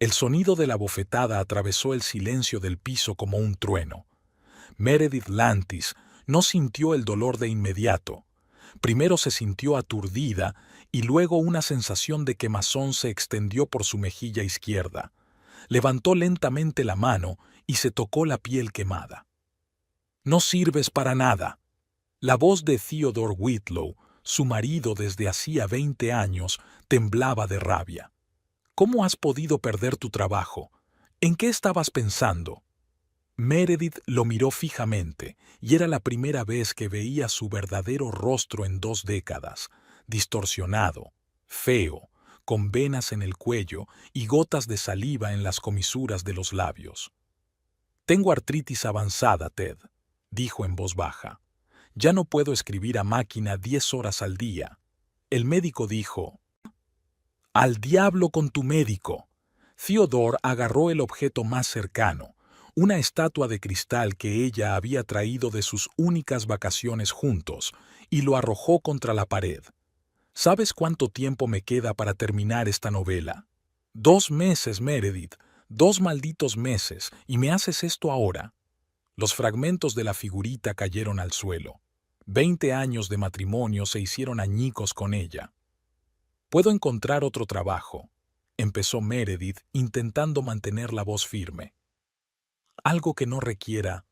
El sonido de la bofetada atravesó el silencio del piso como un trueno. Meredith Lantis no sintió el dolor de inmediato. Primero se sintió aturdida y luego una sensación de quemazón se extendió por su mejilla izquierda. Levantó lentamente la mano y se tocó la piel quemada. «No sirves para nada». La voz de Theodore Whitlow, su marido desde hacía 20 años, temblaba de rabia. «¿Cómo has podido perder tu trabajo? ¿En qué estabas pensando?» Meredith lo miró fijamente, y era la primera vez que veía su verdadero rostro en 2 décadas, distorsionado, feo, con venas en el cuello y gotas de saliva en las comisuras de los labios. «Tengo artritis avanzada, Ted», dijo en voz baja. «Ya no puedo escribir a máquina 10 horas al día». El médico dijo: «Al diablo con tu médico». Theodore agarró el objeto más cercano, una estatua de cristal que ella había traído de sus únicas vacaciones juntos, y lo arrojó contra la pared. «¿Sabes cuánto tiempo me queda para terminar esta novela? 2 meses, Meredith, 2 malditos meses, y me haces esto ahora». Los fragmentos de la figurita cayeron al suelo. 20 años de matrimonio se hicieron añicos con ella. «Puedo encontrar otro trabajo», empezó Meredith intentando mantener la voz firme. «Algo que no requiera».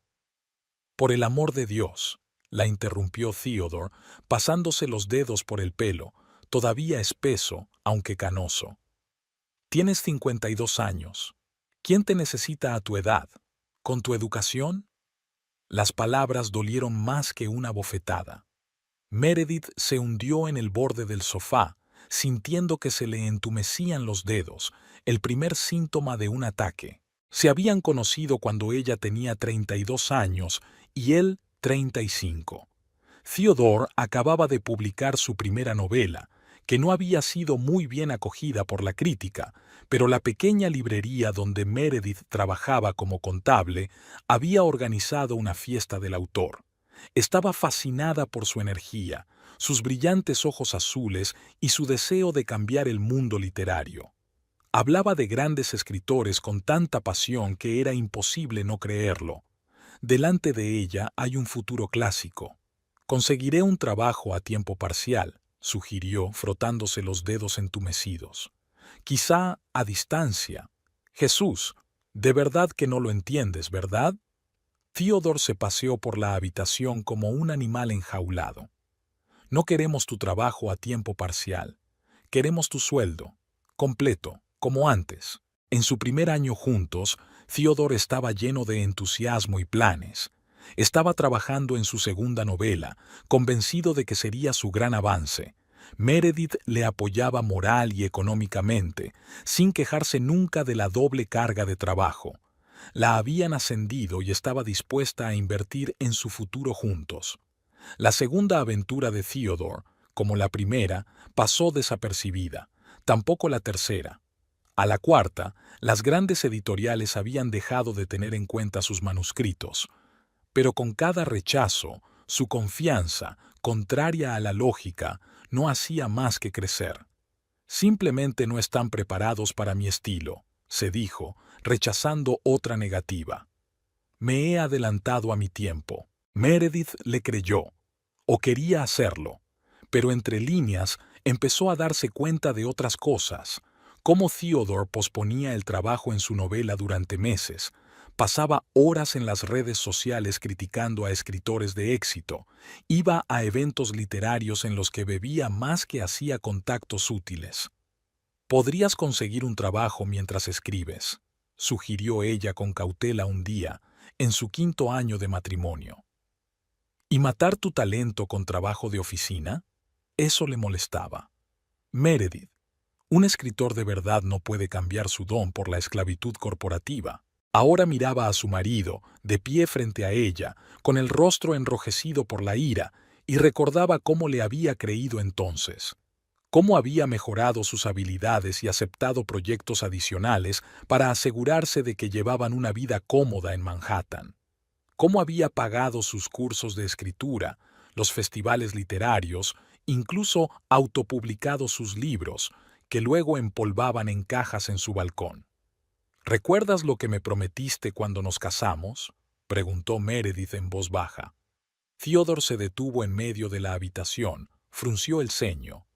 «Por el amor de Dios», la interrumpió Theodore, pasándose los dedos por el pelo, todavía espeso, aunque canoso. «Tienes 52 años. ¿Quién te necesita a tu edad? ¿Con tu educación?» Las palabras dolieron más que una bofetada. Meredith se hundió en el borde del sofá, sintiendo que se le entumecían los dedos, el primer síntoma de un ataque. Se habían conocido cuando ella tenía 32 años y él 35. Theodore acababa de publicar su primera novela, que no había sido muy bien acogida por la crítica, pero la pequeña librería donde Meredith trabajaba como contable había organizado una fiesta del autor. Estaba fascinada por su energía, sus brillantes ojos azules y su deseo de cambiar el mundo literario. Hablaba de grandes escritores con tanta pasión que era imposible no creerlo. Delante de ella hay un futuro clásico. «Conseguiré un trabajo a tiempo parcial», sugirió, frotándose los dedos entumecidos. «Quizá a distancia». «Jesús, de verdad que no lo entiendes, ¿verdad?» Theodore se paseó por la habitación como un animal enjaulado. «No queremos tu trabajo a tiempo parcial. Queremos tu sueldo, completo, como antes». En su primer año juntos, Theodore estaba lleno de entusiasmo y planes. Estaba trabajando en su segunda novela, convencido de que sería su gran avance. Meredith le apoyaba moral y económicamente, sin quejarse nunca de la doble carga de trabajo. La habían ascendido y estaba dispuesta a invertir en su futuro juntos. La segunda aventura de Theodore, como la primera, pasó desapercibida, tampoco la tercera. A la cuarta, las grandes editoriales habían dejado de tener en cuenta sus manuscritos. Pero con cada rechazo, su confianza, contraria a la lógica, no hacía más que crecer. «Simplemente no están preparados para mi estilo», se dijo, rechazando otra negativa. «Me he adelantado a mi tiempo». Meredith le creyó, o quería hacerlo, pero entre líneas empezó a darse cuenta de otras cosas, cómo Theodore posponía el trabajo en su novela durante meses, pasaba horas en las redes sociales criticando a escritores de éxito, iba a eventos literarios en los que bebía más que hacía contactos útiles. «Podrías conseguir un trabajo mientras escribes», sugirió ella con cautela un día, en su 5.º año de matrimonio. «¿Y matar tu talento con trabajo de oficina?» Eso le molestaba. «Meredith, un escritor de verdad no puede cambiar su don por la esclavitud corporativa». Ahora miraba a su marido, de pie frente a ella, con el rostro enrojecido por la ira, y recordaba cómo le había creído entonces. Cómo había mejorado sus habilidades y aceptado proyectos adicionales para asegurarse de que llevaban una vida cómoda en Manhattan. Cómo había pagado sus cursos de escritura, los festivales literarios, incluso autopublicado sus libros, que luego empolvaban en cajas en su balcón. ¿Recuerdas lo que me prometiste cuando nos casamos?, preguntó Meredith en voz baja. Theodore se detuvo en medio de la habitación, frunció el ceño.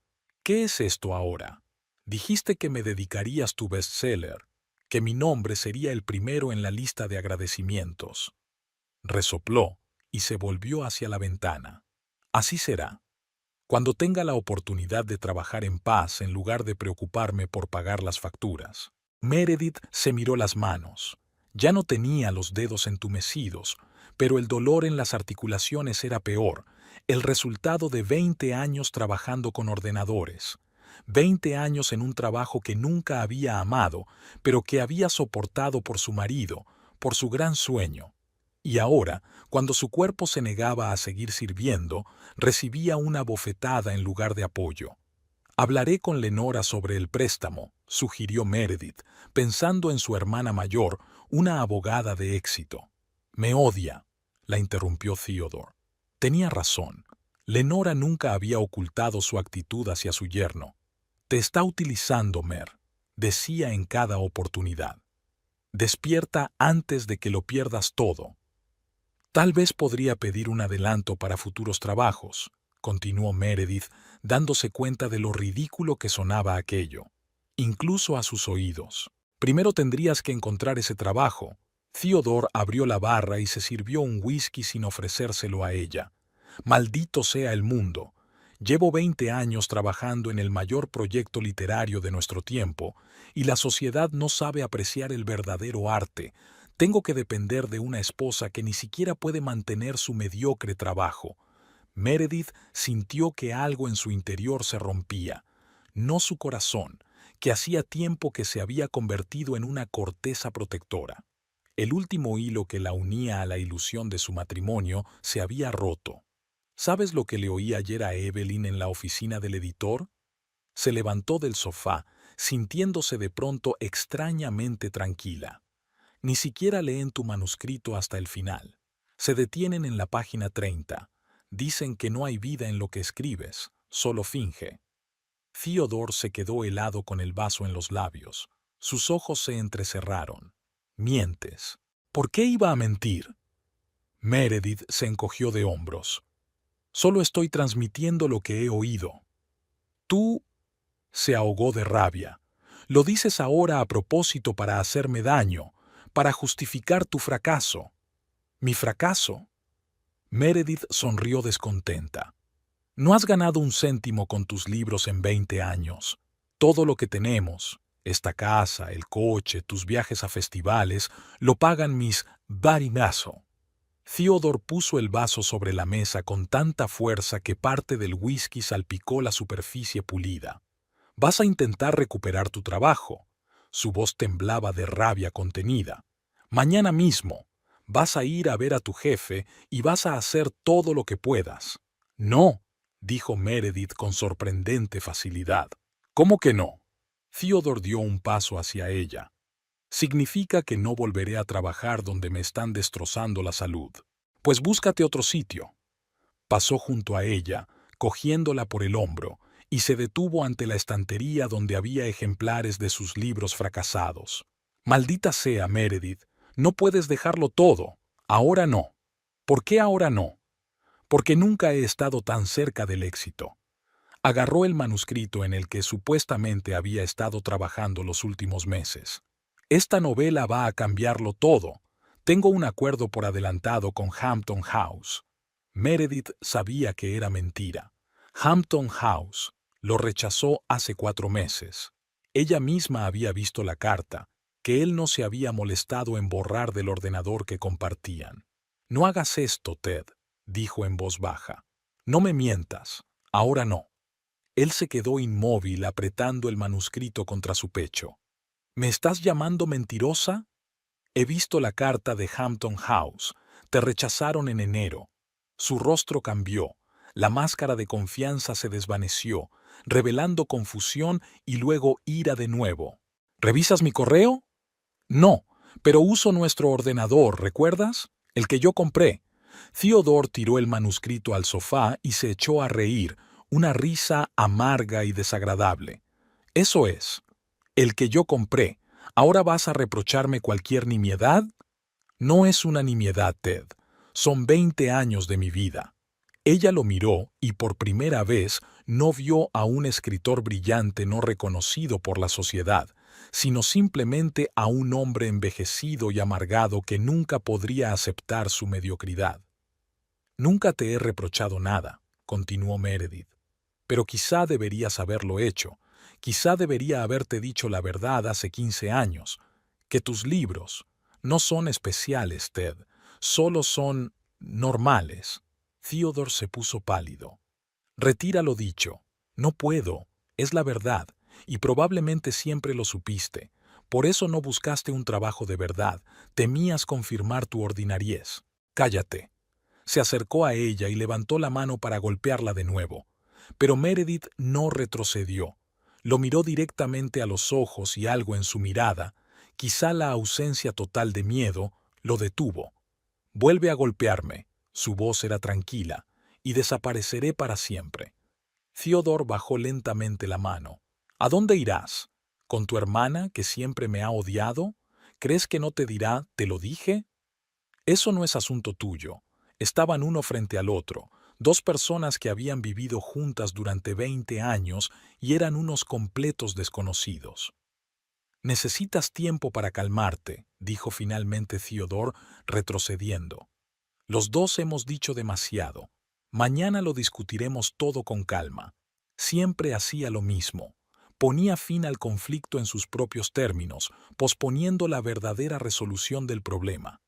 ¿Qué es esto ahora? Dijiste que me dedicarías tu bestseller, que mi nombre sería el primero en la lista de agradecimientos. Resopló y se volvió hacia la ventana. Así será. Cuando tenga la oportunidad de trabajar en paz en lugar de preocuparme por pagar las facturas. Meredith se miró las manos. Ya no tenía los dedos entumecidos, pero el dolor en las articulaciones era peor, el resultado de 20 años trabajando con ordenadores. 20 años en un trabajo que nunca había amado, pero que había soportado por su marido, por su gran sueño. Y ahora, cuando su cuerpo se negaba a seguir sirviendo, recibía una bofetada en lugar de apoyo. Hablaré con Lenora sobre el préstamo, sugirió Meredith, pensando en su hermana mayor, una abogada de éxito. Me odia, la interrumpió Theodore. Tenía razón. Lenora nunca había ocultado su actitud hacia su yerno. Te está utilizando, Mer, decía en cada oportunidad. Despierta antes de que lo pierdas todo. Tal vez podría pedir un adelanto para futuros trabajos, continuó Meredith, dándose cuenta de lo ridículo que sonaba aquello, incluso a sus oídos. Primero tendrías que encontrar ese trabajo. Theodore abrió la barra y se sirvió un whisky sin ofrecérselo a ella. Maldito sea el mundo. Llevo 20 años trabajando en el mayor proyecto literario de nuestro tiempo, y la sociedad no sabe apreciar el verdadero arte. Tengo que depender de una esposa que ni siquiera puede mantener su mediocre trabajo. Meredith sintió que algo en su interior se rompía, no su corazón, que hacía tiempo que se había convertido en una corteza protectora. El último hilo que la unía a la ilusión de su matrimonio se había roto. ¿Sabes lo que le oí ayer a Evelyn en la oficina del editor? Se levantó del sofá, sintiéndose de pronto extrañamente tranquila. Ni siquiera leen tu manuscrito hasta el final. Se detienen en la página 30. Dicen que no hay vida en lo que escribes, solo finge. Theodore se quedó helado con el vaso en los labios. Sus ojos se entrecerraron. Mientes. ¿Por qué iba a mentir? Meredith se encogió de hombros. Solo estoy transmitiendo lo que he oído. Tú... Se ahogó de rabia. Lo dices ahora a propósito para hacerme daño, para justificar tu fracaso. ¿Mi fracaso? Meredith sonrió descontenta. No has ganado un céntimo con tus libros en 20 años. Todo lo que tenemos, esta casa, el coche, tus viajes a festivales, lo pagan mis barimazo. Theodore puso el vaso sobre la mesa con tanta fuerza que parte del whisky salpicó la superficie pulida. Vas a intentar recuperar tu trabajo. Su voz temblaba de rabia contenida. Mañana mismo vas a ir a ver a tu jefe y vas a hacer todo lo que puedas. No, dijo Meredith con sorprendente facilidad. ¿Cómo que no? Theodore dio un paso hacia ella. Significa que no volveré a trabajar donde me están destrozando la salud. Pues búscate otro sitio. Pasó junto a ella, cogiéndola por el hombro, y se detuvo ante la estantería donde había ejemplares de sus libros fracasados. Maldita sea, Meredith, no puedes dejarlo todo. Ahora no. ¿Por qué ahora no? Porque nunca he estado tan cerca del éxito. Agarró el manuscrito en el que supuestamente había estado trabajando los últimos meses. Esta novela va a cambiarlo todo. Tengo un acuerdo por adelantado con Hampton House. Meredith sabía que era mentira. Hampton House lo rechazó hace 4 meses. Ella misma había visto la carta, que él no se había molestado en borrar del ordenador que compartían. No hagas esto, Ted, dijo en voz baja. No me mientas. Ahora no. Él se quedó inmóvil apretando el manuscrito contra su pecho. ¿Me estás llamando mentirosa? He visto la carta de Hampton House. Te rechazaron en enero. Su rostro cambió. La máscara de confianza se desvaneció, revelando confusión y luego ira de nuevo. ¿Revisas mi correo? No, pero uso nuestro ordenador, ¿recuerdas? El que yo compré. Theodore tiró el manuscrito al sofá y se echó a reír, una risa amarga y desagradable. Eso es. El que yo compré. ¿Ahora vas a reprocharme cualquier nimiedad? No es una nimiedad, Ted. Son 20 años de mi vida. Ella lo miró y por primera vez no vio a un escritor brillante no reconocido por la sociedad, sino simplemente a un hombre envejecido y amargado que nunca podría aceptar su mediocridad. Nunca te he reprochado nada, continuó Meredith, pero quizá deberías haberlo hecho. Quizá debería haberte dicho la verdad hace 15 años, que tus libros no son especiales, Ted, solo son normales. Theodore se puso pálido. Retira lo dicho. No puedo. Es la verdad, y probablemente siempre lo supiste. Por eso no buscaste un trabajo de verdad. Temías confirmar tu ordinariez. Cállate. Se acercó a ella y levantó la mano para golpearla de nuevo. Pero Meredith no retrocedió. Lo miró directamente a los ojos y algo en su mirada, quizá la ausencia total de miedo, lo detuvo. Vuelve a golpearme. Su voz era tranquila. Y desapareceré para siempre. Theodore bajó lentamente la mano. ¿A dónde irás? ¿Con tu hermana, que siempre me ha odiado? ¿Crees que no te dirá, te lo dije? Eso no es asunto tuyo. Estaban uno frente al otro, dos personas que habían vivido juntas durante 20 años y eran unos completos desconocidos. Necesitas tiempo para calmarte, dijo finalmente Theodore, retrocediendo. Los dos hemos dicho demasiado. Mañana lo discutiremos todo con calma. Siempre hacía lo mismo. Ponía fin al conflicto en sus propios términos, posponiendo la verdadera resolución del problema.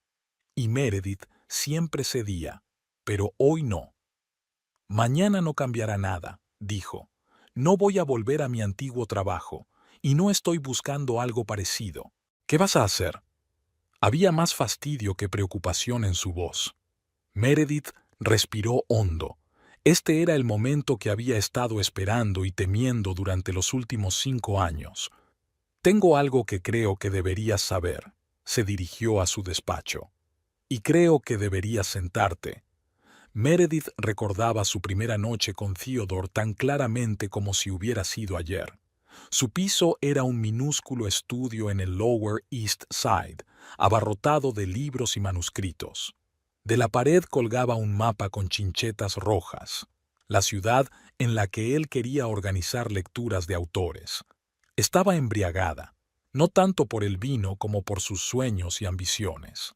Y Meredith siempre cedía, pero hoy no. Mañana no cambiará nada, dijo. No voy a volver a mi antiguo trabajo, y no estoy buscando algo parecido. ¿Qué vas a hacer? Había más fastidio que preocupación en su voz. Meredith respiró hondo. Este era el momento que había estado esperando y temiendo durante los últimos 5 años. Tengo algo que creo que deberías saber. Se dirigió a su despacho. Y creo que deberías sentarte. Meredith recordaba su primera noche con Theodore tan claramente como si hubiera sido ayer. Su piso era un minúsculo estudio en el Lower East Side, abarrotado de libros y manuscritos. De la pared colgaba un mapa con chinchetas rojas, la ciudad en la que él quería organizar lecturas de autores. Estaba embriagada, no tanto por el vino como por sus sueños y ambiciones.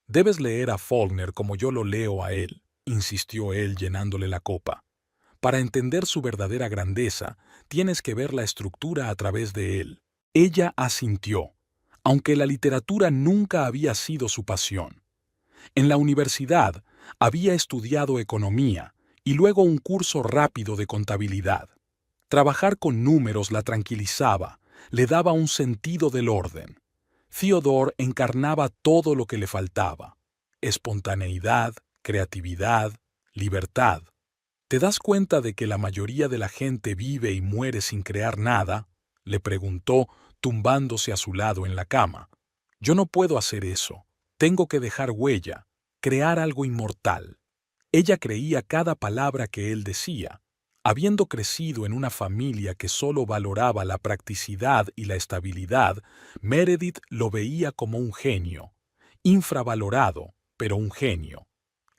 Debes leer a Faulkner como yo lo leo a él, insistió él llenándole la copa. Para entender su verdadera grandeza, tienes que ver la estructura a través de él. Ella asintió, aunque la literatura nunca había sido su pasión. En la universidad había estudiado economía y luego un curso rápido de contabilidad. Trabajar con números la tranquilizaba, le daba un sentido del orden. Theodore encarnaba todo lo que le faltaba: espontaneidad, creatividad, libertad. ¿Te das cuenta de que la mayoría de la gente vive y muere sin crear nada?, le preguntó, tumbándose a su lado en la cama. Yo no puedo hacer eso. Tengo que dejar huella, crear algo inmortal. Ella creía cada palabra que él decía. Habiendo crecido en una familia que solo valoraba la practicidad y la estabilidad, Meredith lo veía como un genio. Infravalorado, pero un genio.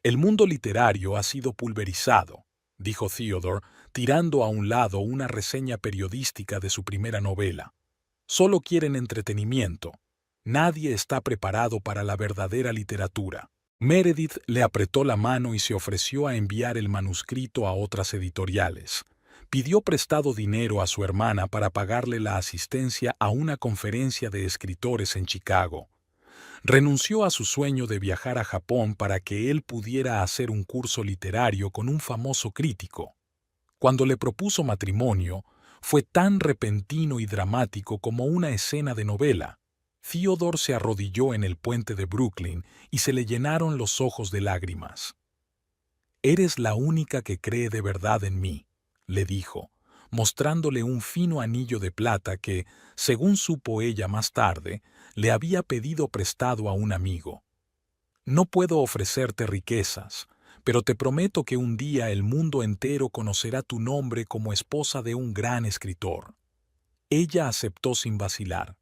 El mundo literario ha sido pulverizado, dijo Theodore, tirando a un lado una reseña periodística de su primera novela. Solo quieren entretenimiento. Nadie está preparado para la verdadera literatura. Meredith le apretó la mano y se ofreció a enviar el manuscrito a otras editoriales. Pidió prestado dinero a su hermana para pagarle la asistencia a una conferencia de escritores en Chicago. Renunció a su sueño de viajar a Japón para que él pudiera hacer un curso literario con un famoso crítico. Cuando le propuso matrimonio, fue tan repentino y dramático como una escena de novela. Theodore se arrodilló en el puente de Brooklyn y se le llenaron los ojos de lágrimas. «Eres la única que cree de verdad en mí», le dijo, mostrándole un fino anillo de plata que, según supo ella más tarde, le había pedido prestado a un amigo. «No puedo ofrecerte riquezas, pero te prometo que un día el mundo entero conocerá tu nombre como esposa de un gran escritor». Ella aceptó sin vacilar.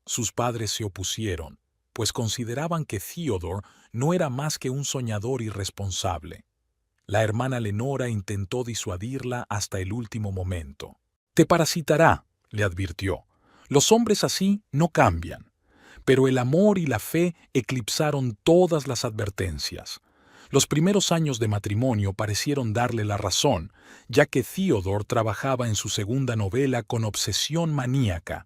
Sus padres se opusieron, pues consideraban que Theodore no era más que un soñador irresponsable. La hermana Lenora intentó disuadirla hasta el último momento. «Te parasitará», le advirtió. «Los hombres así no cambian». Pero el amor y la fe eclipsaron todas las advertencias. Los primeros años de matrimonio parecieron darle la razón, ya que Theodore trabajaba en su segunda novela con obsesión maníaca.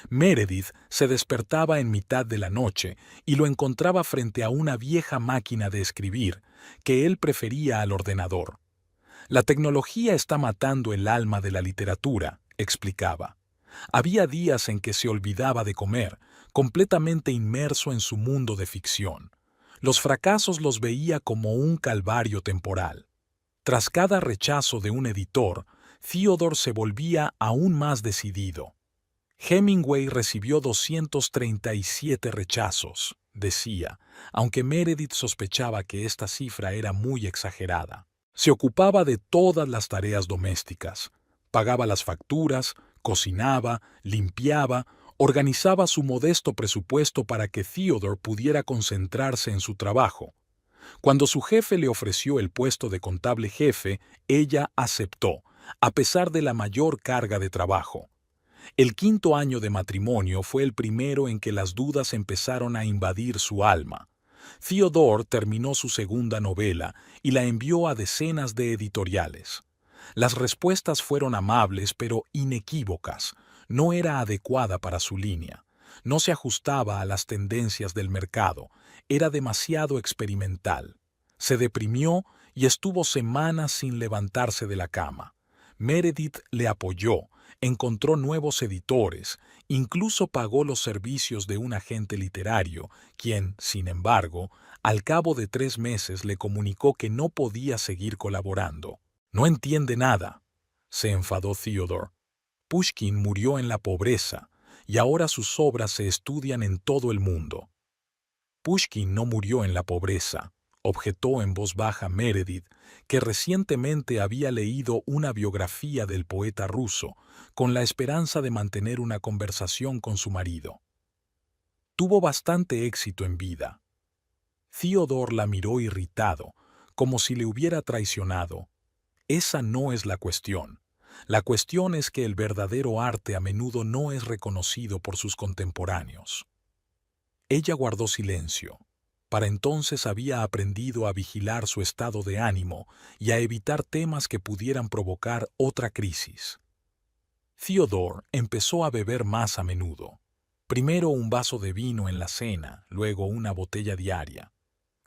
Meredith se despertaba en mitad de la noche y lo encontraba frente a una vieja máquina de escribir, que él prefería al ordenador. «La tecnología está matando el alma de la literatura», explicaba. Había días en que se olvidaba de comer, completamente inmerso en su mundo de ficción. Los fracasos los veía como un calvario temporal. Tras cada rechazo de un editor, Theodore se volvía aún más decidido. «Hemingway recibió 237 rechazos», decía, aunque Meredith sospechaba que esta cifra era muy exagerada. Se ocupaba de todas las tareas domésticas, pagaba las facturas, cocinaba, limpiaba, organizaba su modesto presupuesto para que Theodore pudiera concentrarse en su trabajo. Cuando su jefe le ofreció el puesto de contable jefe, ella aceptó, a pesar de la mayor carga de trabajo. El quinto año de matrimonio fue el primero en que las dudas empezaron a invadir su alma. Theodore terminó su segunda novela y la envió a decenas de editoriales. Las respuestas fueron amables pero inequívocas. No era adecuada para su línea. No se ajustaba a las tendencias del mercado. Era demasiado experimental. Se deprimió y estuvo semanas sin levantarse de la cama. Meredith le apoyó, encontró nuevos editores, incluso pagó los servicios de un agente literario, quien, sin embargo, al cabo de 3 meses le comunicó que no podía seguir colaborando. «No entiende nada», se enfadó Theodore. «Pushkin murió en la pobreza, y ahora sus obras se estudian en todo el mundo». «Pushkin no murió en la pobreza», objetó en voz baja Meredith, que recientemente había leído una biografía del poeta ruso, con la esperanza de mantener una conversación con su marido. «Tuvo bastante éxito en vida». Theodore la miró irritado, como si le hubiera traicionado. «Esa no es la cuestión. La cuestión es que el verdadero arte a menudo no es reconocido por sus contemporáneos». Ella guardó silencio. Para entonces había aprendido a vigilar su estado de ánimo y a evitar temas que pudieran provocar otra crisis. Theodore empezó a beber más a menudo. Primero un vaso de vino en la cena, luego una botella diaria.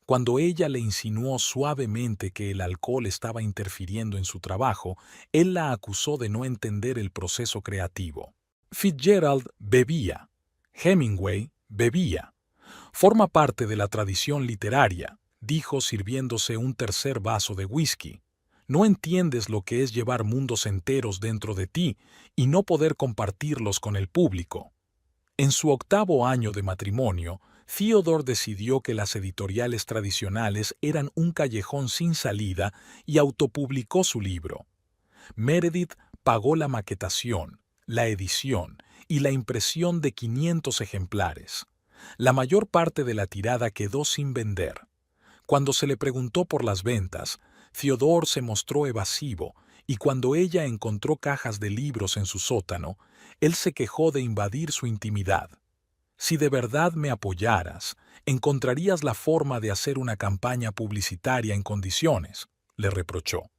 Cuando ella le insinuó suavemente que el alcohol estaba interfiriendo en su trabajo, él la acusó de no entender el proceso creativo. Fitzgerald bebía. Hemingway bebía. «Forma parte de la tradición literaria», dijo sirviéndose un tercer vaso de whisky. «No entiendes lo que es llevar mundos enteros dentro de ti y no poder compartirlos con el público». En su 8º año de matrimonio, Theodore decidió que las editoriales tradicionales eran un callejón sin salida y autopublicó su libro. Meredith pagó la maquetación, la edición y la impresión de 500 ejemplares. La mayor parte de la tirada quedó sin vender. Cuando se le preguntó por las ventas, Theodore se mostró evasivo y cuando ella encontró cajas de libros en su sótano, él se quejó de invadir su intimidad. «Si de verdad me apoyaras, encontrarías la forma de hacer una campaña publicitaria en condiciones», le reprochó.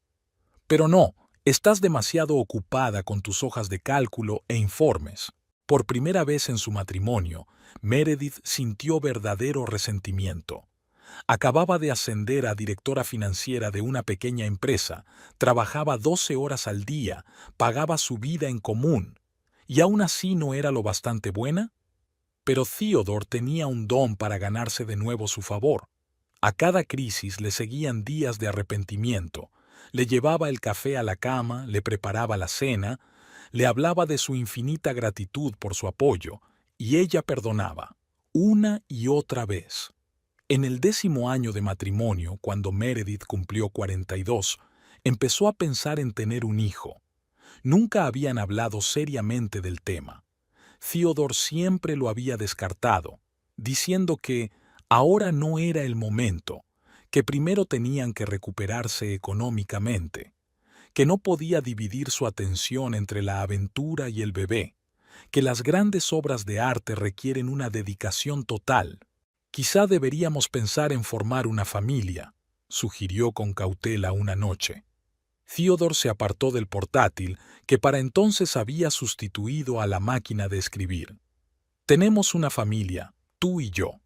«Pero no, estás demasiado ocupada con tus hojas de cálculo e informes». Por primera vez en su matrimonio, Meredith sintió verdadero resentimiento. Acababa de ascender a directora financiera de una pequeña empresa, trabajaba 12 horas al día, pagaba su vida en común. ¿Y aún así no era lo bastante buena? Pero Theodore tenía un don para ganarse de nuevo su favor. A cada crisis le seguían días de arrepentimiento. Le llevaba el café a la cama, le preparaba la cena, le hablaba de su infinita gratitud por su apoyo, y ella perdonaba, una y otra vez. En el 10º año de matrimonio, cuando Meredith cumplió 42, empezó a pensar en tener un hijo. Nunca habían hablado seriamente del tema. Theodore siempre lo había descartado, diciendo que ahora no era el momento, que primero tenían que recuperarse económicamente, que no podía dividir su atención entre la aventura y el bebé, que las grandes obras de arte requieren una dedicación total. Quizá deberíamos pensar en formar una familia, sugirió con cautela una noche. Theodore se apartó del portátil, que para entonces había sustituido a la máquina de escribir. Tenemos una familia, tú y yo.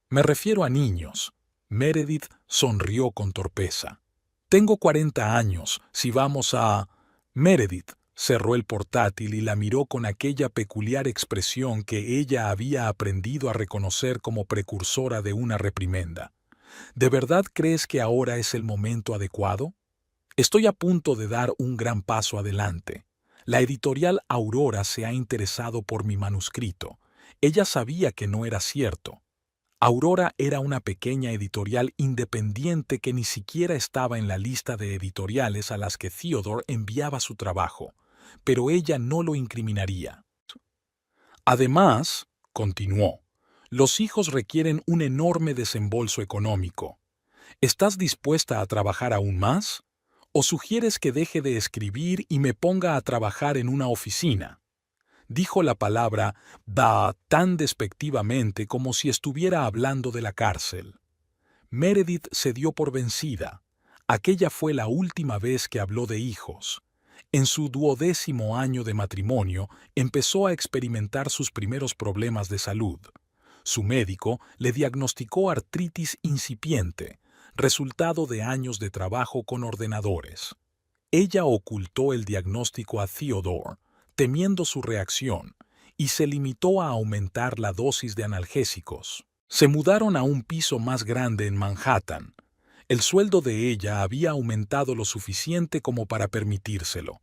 Me refiero a niños. Meredith sonrió con torpeza. Tengo 40 años, si vamos a... Meredith cerró el portátil y la miró con aquella peculiar expresión que ella había aprendido a reconocer como precursora de una reprimenda. ¿De verdad crees que ahora es el momento adecuado? Estoy a punto de dar un gran paso adelante. La editorial Aurora se ha interesado por mi manuscrito. Ella sabía que no era cierto. Aurora era una pequeña editorial independiente que ni siquiera estaba en la lista de editoriales a las que Theodore enviaba su trabajo, pero ella no lo incriminaría. Además, continuó, los hijos requieren un enorme desembolso económico. ¿Estás dispuesta a trabajar aún más? ¿O sugieres que deje de escribir y me ponga a trabajar en una oficina? Dijo la palabra «da» tan despectivamente como si estuviera hablando de la cárcel. Meredith se dio por vencida. Aquella fue la última vez que habló de hijos. En su 12º año de matrimonio empezó a experimentar sus primeros problemas de salud. Su médico le diagnosticó artritis incipiente, resultado de años de trabajo con ordenadores. Ella ocultó el diagnóstico a Theodore, temiendo su reacción, y se limitó a aumentar la dosis de analgésicos. Se mudaron a un piso más grande en Manhattan. El sueldo de ella había aumentado lo suficiente como para permitírselo.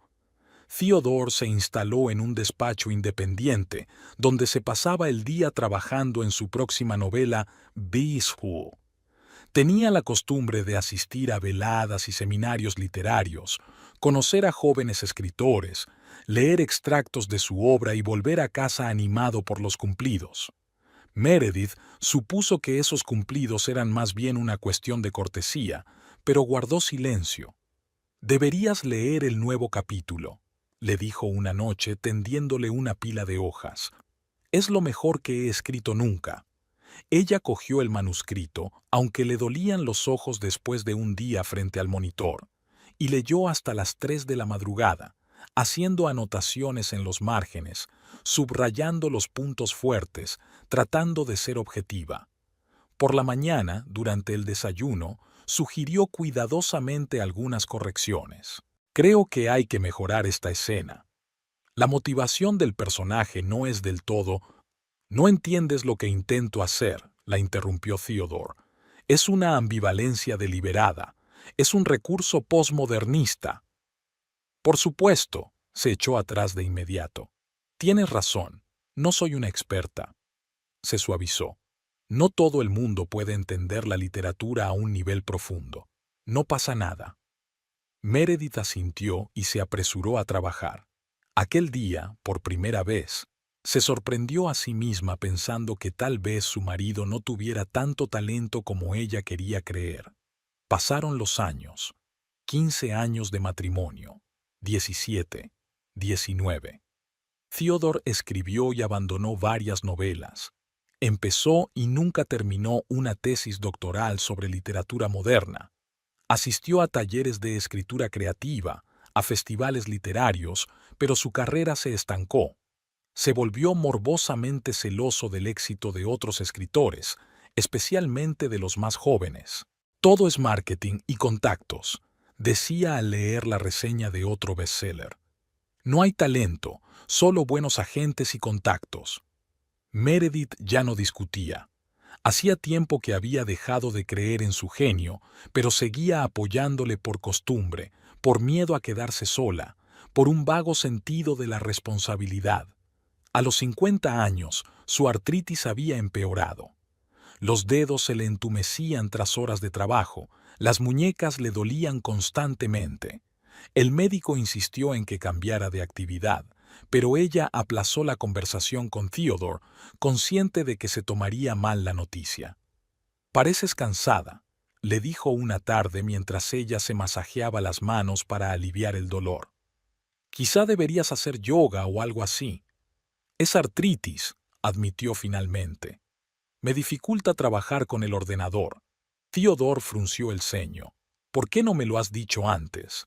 Theodore se instaló en un despacho independiente, donde se pasaba el día trabajando en su próxima novela, Beespool. Tenía la costumbre de asistir a veladas y seminarios literarios, conocer a jóvenes escritores, leer extractos de su obra y volver a casa animado por los cumplidos. Meredith supuso que esos cumplidos eran más bien una cuestión de cortesía, pero guardó silencio. «Deberías leer el nuevo capítulo», le dijo una noche tendiéndole una pila de hojas. «Es lo mejor que he escrito nunca». Ella cogió el manuscrito, aunque le dolían los ojos después de un día frente al monitor, y leyó hasta las 3 de la madrugada, haciendo anotaciones en los márgenes, subrayando los puntos fuertes, tratando de ser objetiva. Por la mañana, durante el desayuno, sugirió cuidadosamente algunas correcciones. Creo que hay que mejorar esta escena. La motivación del personaje no es del todo... «No entiendes lo que intento hacer», la interrumpió Theodore. «Es una ambivalencia deliberada. Es un recurso posmodernista». «Por supuesto», se echó atrás de inmediato. «Tienes razón. No soy una experta». Se suavizó. «No todo el mundo puede entender la literatura a un nivel profundo. No pasa nada». Meredith asintió y se apresuró a trabajar. Aquel día, por primera vez, se sorprendió a sí misma pensando que tal vez su marido no tuviera tanto talento como ella quería creer. Pasaron los años. 15 años de matrimonio. 17. 19. Theodore escribió y abandonó varias novelas. Empezó y nunca terminó una tesis doctoral sobre literatura moderna. Asistió a talleres de escritura creativa, a festivales literarios, pero su carrera se estancó. Se volvió morbosamente celoso del éxito de otros escritores, especialmente de los más jóvenes. «Todo es marketing y contactos», decía al leer la reseña de otro bestseller. «No hay talento, solo buenos agentes y contactos». Meredith ya no discutía. Hacía tiempo que había dejado de creer en su genio, pero seguía apoyándole por costumbre, por miedo a quedarse sola, por un vago sentido de la responsabilidad. A los 50 años, su artritis había empeorado. Los dedos se le entumecían tras horas de trabajo, las muñecas le dolían constantemente. El médico insistió en que cambiara de actividad, pero ella aplazó la conversación con Theodore, consciente de que se tomaría mal la noticia. «Pareces cansada», le dijo una tarde mientras ella se masajeaba las manos para aliviar el dolor. «Quizá deberías hacer yoga o algo así». «Es artritis», admitió finalmente. «Me dificulta trabajar con el ordenador». Theodore frunció el ceño. «¿Por qué no me lo has dicho antes?»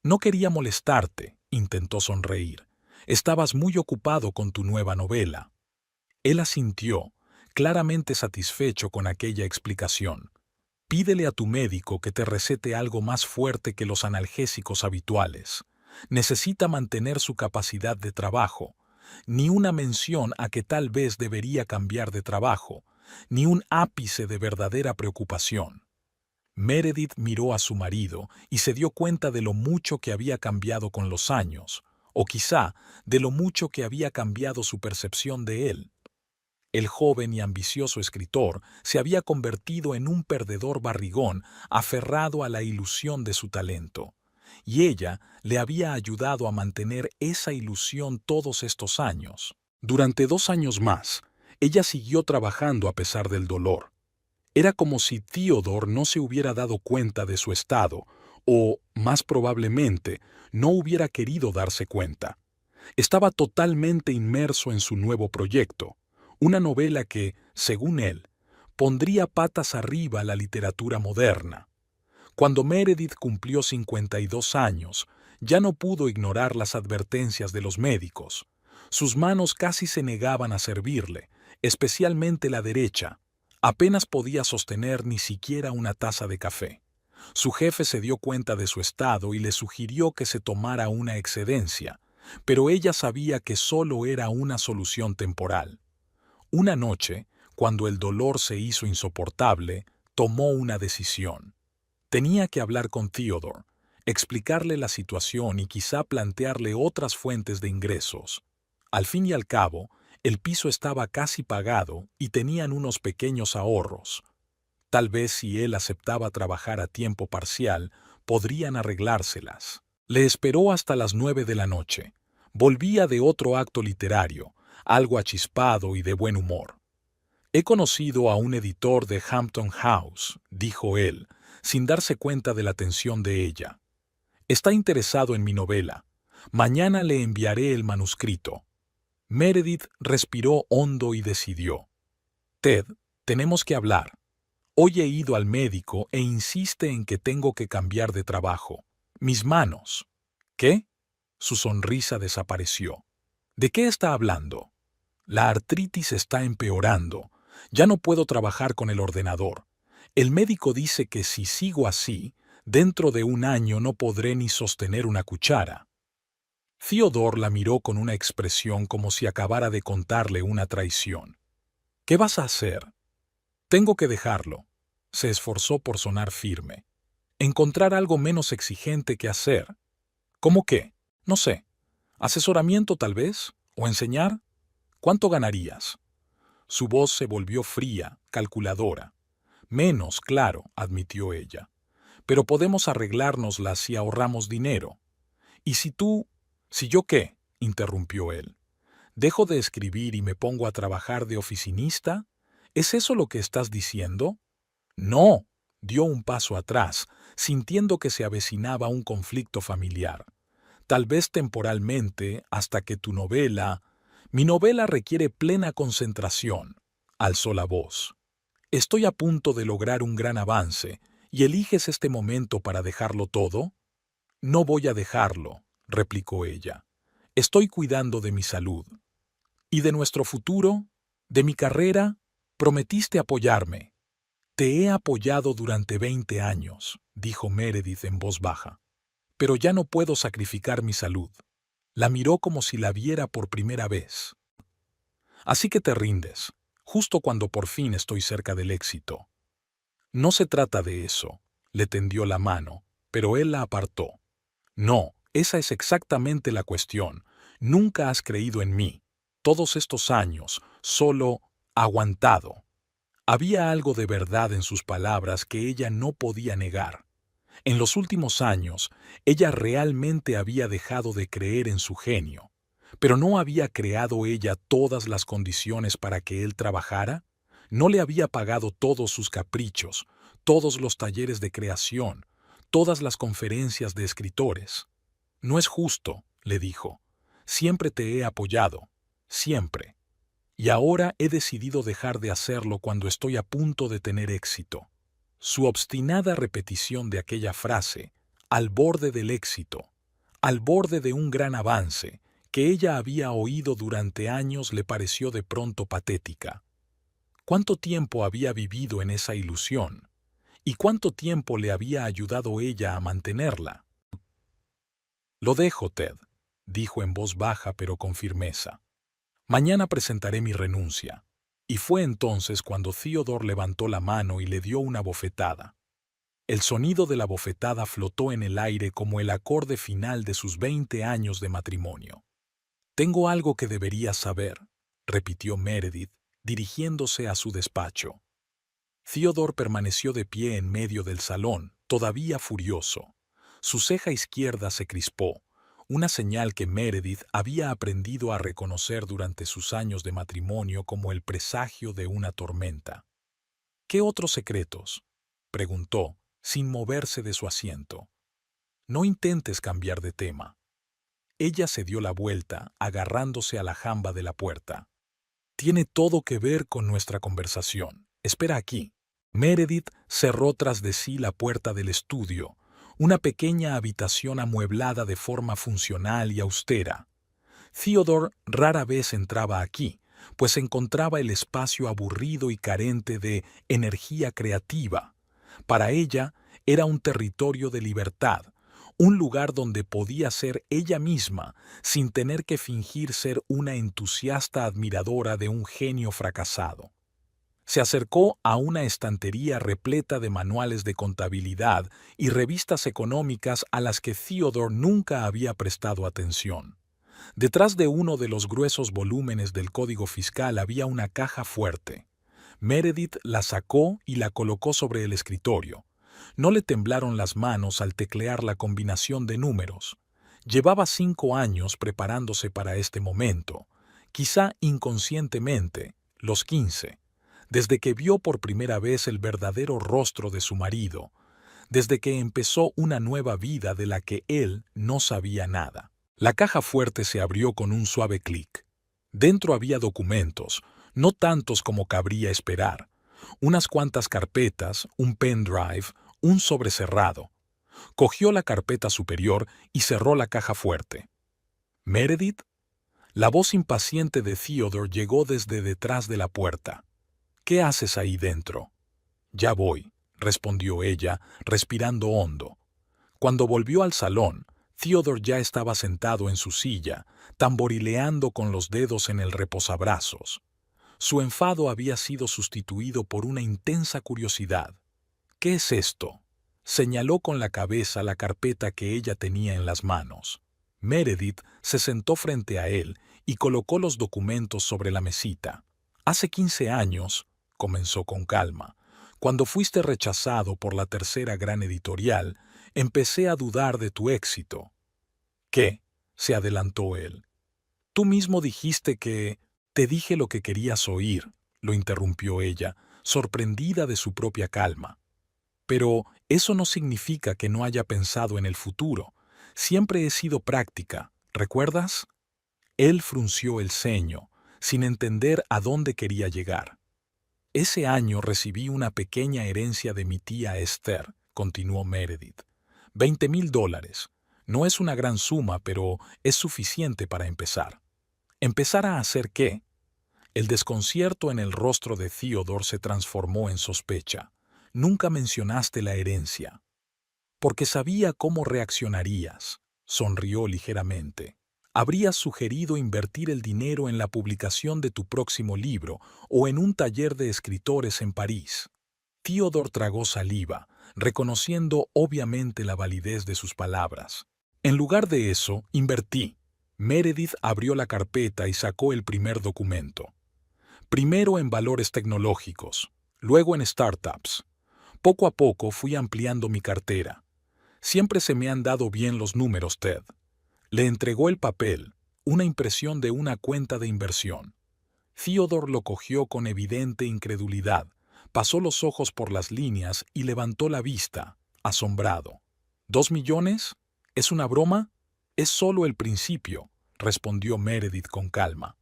«No quería molestarte», intentó sonreír. «Estabas muy ocupado con tu nueva novela». Él asintió, claramente satisfecho con aquella explicación. «Pídele a tu médico que te recete algo más fuerte que los analgésicos habituales. Necesita mantener su capacidad de trabajo. Ni una mención a que tal vez debería cambiar de trabajo, ni un ápice de verdadera preocupación». Meredith miró a su marido y se dio cuenta de lo mucho que había cambiado con los años, o quizá de lo mucho que había cambiado su percepción de él. El joven y ambicioso escritor se había convertido en un perdedor barrigón aferrado a la ilusión de su talento, y ella le había ayudado a mantener esa ilusión todos estos años. Durante 2 años más, ella siguió trabajando a pesar del dolor. Era como si Theodore no se hubiera dado cuenta de su estado, o, más probablemente, no hubiera querido darse cuenta. Estaba totalmente inmerso en su nuevo proyecto, una novela que, según él, pondría patas arriba a la literatura moderna. Cuando Meredith cumplió 52 años, ya no pudo ignorar las advertencias de los médicos. Sus manos casi se negaban a servirle, especialmente la derecha. Apenas podía sostener ni siquiera una taza de café. Su jefe se dio cuenta de su estado y le sugirió que se tomara una excedencia, pero ella sabía que solo era una solución temporal. Una noche, cuando el dolor se hizo insoportable, tomó una decisión. Tenía que hablar con Theodore, explicarle la situación y quizá plantearle otras fuentes de ingresos. Al fin y al cabo, el piso estaba casi pagado y tenían unos pequeños ahorros. Tal vez si él aceptaba trabajar a tiempo parcial, podrían arreglárselas. Le esperó hasta las 9 de la noche. Volvía de otro acto literario, algo achispado y de buen humor. «He conocido a un editor de Hampton House», dijo él, sin darse cuenta de la tensión de ella. «Está interesado en mi novela. Mañana le enviaré el manuscrito». Meredith respiró hondo y decidió. «Ted, tenemos que hablar. Hoy he ido al médico e insiste en que tengo que cambiar de trabajo. Mis manos». «¿Qué?». Su sonrisa desapareció. «¿De qué está hablando?». «La artritis está empeorando. Ya no puedo trabajar con el ordenador. El médico dice que si sigo así, dentro de 1 año no podré ni sostener una cuchara». Theodore la miró con una expresión como si acabara de contarle una traición. «¿Qué vas a hacer?». «Tengo que dejarlo». Se esforzó por sonar firme. «Encontrar algo menos exigente que hacer». «¿Cómo qué?». «No sé. ¿Asesoramiento tal vez? ¿O enseñar? ¿Cuánto ganarías?». Su voz se volvió fría, calculadora. «Menos, claro», admitió ella. «Pero podemos arreglárnoslas si ahorramos dinero». «¿Y si tú...». «¿Si yo qué?», interrumpió él. «¿Dejo de escribir y me pongo a trabajar de oficinista? ¿Es eso lo que estás diciendo?». «No», dio un paso atrás, sintiendo que se avecinaba un conflicto familiar. «Tal vez temporalmente, hasta que tu novela...». «Mi novela requiere plena concentración», alzó la voz. «Estoy a punto de lograr un gran avance, ¿y eliges este momento para dejarlo todo?». «No voy a dejarlo», replicó ella. «Estoy cuidando de mi salud». «¿Y de nuestro futuro? ¿De mi carrera? Prometiste apoyarme». «Te he apoyado durante 20 años», dijo Meredith en voz baja. «Pero ya no puedo sacrificar mi salud». La miró como si la viera por primera vez. «Así que te rindes, justo cuando por fin estoy cerca del éxito». «No se trata de eso», le tendió la mano, pero él la apartó. «No, esa es exactamente la cuestión. Nunca has creído en mí. Todos estos años, solo aguantado». Había algo de verdad en sus palabras que ella no podía negar. En los últimos años, ella realmente había dejado de creer en su genio. ¿Pero no había creado ella todas las condiciones para que él trabajara? ¿No le había pagado todos sus caprichos, todos los talleres de creación, todas las conferencias de escritores? No es justo, le dijo. Siempre te he apoyado, siempre. Y ahora he decidido dejar de hacerlo cuando estoy a punto de tener éxito. Su obstinada repetición de aquella frase, al borde del éxito, al borde de un gran avance, que ella había oído durante años, le pareció de pronto patética. ¿Cuánto tiempo había vivido en esa ilusión? ¿Y cuánto tiempo le había ayudado ella a mantenerla? Lo dejo, Ted, dijo en voz baja pero con firmeza. Mañana presentaré mi renuncia. Y fue entonces cuando Theodore levantó la mano y le dio una bofetada. El sonido de la bofetada flotó en el aire como el acorde final de sus 20 años de matrimonio. «Tengo algo que deberías saber», repitió Meredith, dirigiéndose a su despacho. Theodore permaneció de pie en medio del salón, todavía furioso. Su ceja izquierda se crispó, una señal que Meredith había aprendido a reconocer durante sus años de matrimonio como el presagio de una tormenta. «¿Qué otros secretos?», preguntó, sin moverse de su asiento. «No intentes cambiar de tema». Ella se dio la vuelta, agarrándose a la jamba de la puerta. «Tiene todo que ver con nuestra conversación. Espera aquí». Meredith cerró tras de sí la puerta del estudio, una pequeña habitación amueblada de forma funcional y austera. Theodore rara vez entraba aquí, pues encontraba el espacio aburrido y carente de energía creativa. Para ella era un territorio de libertad, un lugar donde podía ser ella misma sin tener que fingir ser una entusiasta admiradora de un genio fracasado. Se acercó a una estantería repleta de manuales de contabilidad y revistas económicas a las que Theodore nunca había prestado atención. Detrás de uno de los gruesos volúmenes del Código Fiscal había una caja fuerte. Meredith la sacó y la colocó sobre el escritorio. No le temblaron las manos al teclear la combinación de números. Llevaba 5 años preparándose para este momento, quizá inconscientemente, los 15. Desde que vio por primera vez el verdadero rostro de su marido, desde que empezó una nueva vida de la que él no sabía nada. La caja fuerte se abrió con un suave clic. Dentro había documentos, no tantos como cabría esperar, unas cuantas carpetas, un pendrive, un sobre cerrado. Cogió la carpeta superior y cerró la caja fuerte. «¿Meredith?». La voz impaciente de Theodore llegó desde detrás de la puerta. «¿Qué haces ahí dentro?». «Ya voy», respondió ella, respirando hondo. Cuando volvió al salón, Theodore ya estaba sentado en su silla, tamborileando con los dedos en el reposabrazos. Su enfado había sido sustituido por una intensa curiosidad. «¿Qué es esto?». Señaló con la cabeza la carpeta que ella tenía en las manos. Meredith se sentó frente a él y colocó los documentos sobre la mesita. «Hace 15 años», comenzó con calma, «cuando fuiste rechazado por la tercera gran editorial, empecé a dudar de tu éxito». «¿Qué?», se adelantó él. «Tú mismo dijiste que...». «Te dije lo que querías oír», lo interrumpió ella, sorprendida de su propia calma. «Pero eso no significa que no haya pensado en el futuro. Siempre he sido práctica, ¿recuerdas?». Él frunció el ceño, sin entender a dónde quería llegar. «Ese año recibí una pequeña herencia de mi tía Esther», continuó Meredith. $20,000. No es una gran suma, pero es suficiente para empezar». «¿Empezar a hacer qué?». El desconcierto en el rostro de Theodore se transformó en sospecha. «Nunca mencionaste la herencia». «Porque sabía cómo reaccionarías», sonrió ligeramente. «Habrías sugerido invertir el dinero en la publicación de tu próximo libro o en un taller de escritores en París». Theodore tragó saliva, reconociendo obviamente la validez de sus palabras. «En lugar de eso, invertí». Meredith abrió la carpeta y sacó el primer documento. «Primero en valores tecnológicos, luego en startups. Poco a poco fui ampliando mi cartera. Siempre se me han dado bien los números, Ted». Le entregó el papel, una impresión de una cuenta de inversión. Theodore lo cogió con evidente incredulidad, pasó los ojos por las líneas y levantó la vista, asombrado. ¿2 millones? ¿Es una broma? Es solo el principio, respondió Meredith con calma.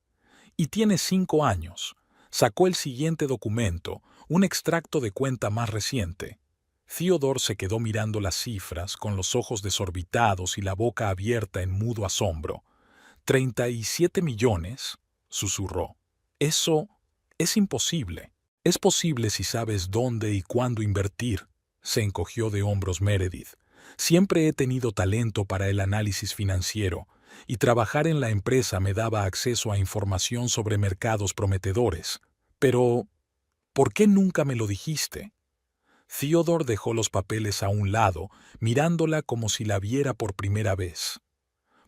Y tiene 5 años. Sacó el siguiente documento, un extracto de cuenta más reciente. Theodore se quedó mirando las cifras, con los ojos desorbitados y la boca abierta en mudo asombro. «¿37 millones?» susurró. «Eso es imposible». «Es posible si sabes dónde y cuándo invertir», se encogió de hombros Meredith. «Siempre he tenido talento para el análisis financiero, y trabajar en la empresa me daba acceso a información sobre mercados prometedores. Pero, ¿por qué nunca me lo dijiste?» Theodore dejó los papeles a un lado, mirándola como si la viera por primera vez.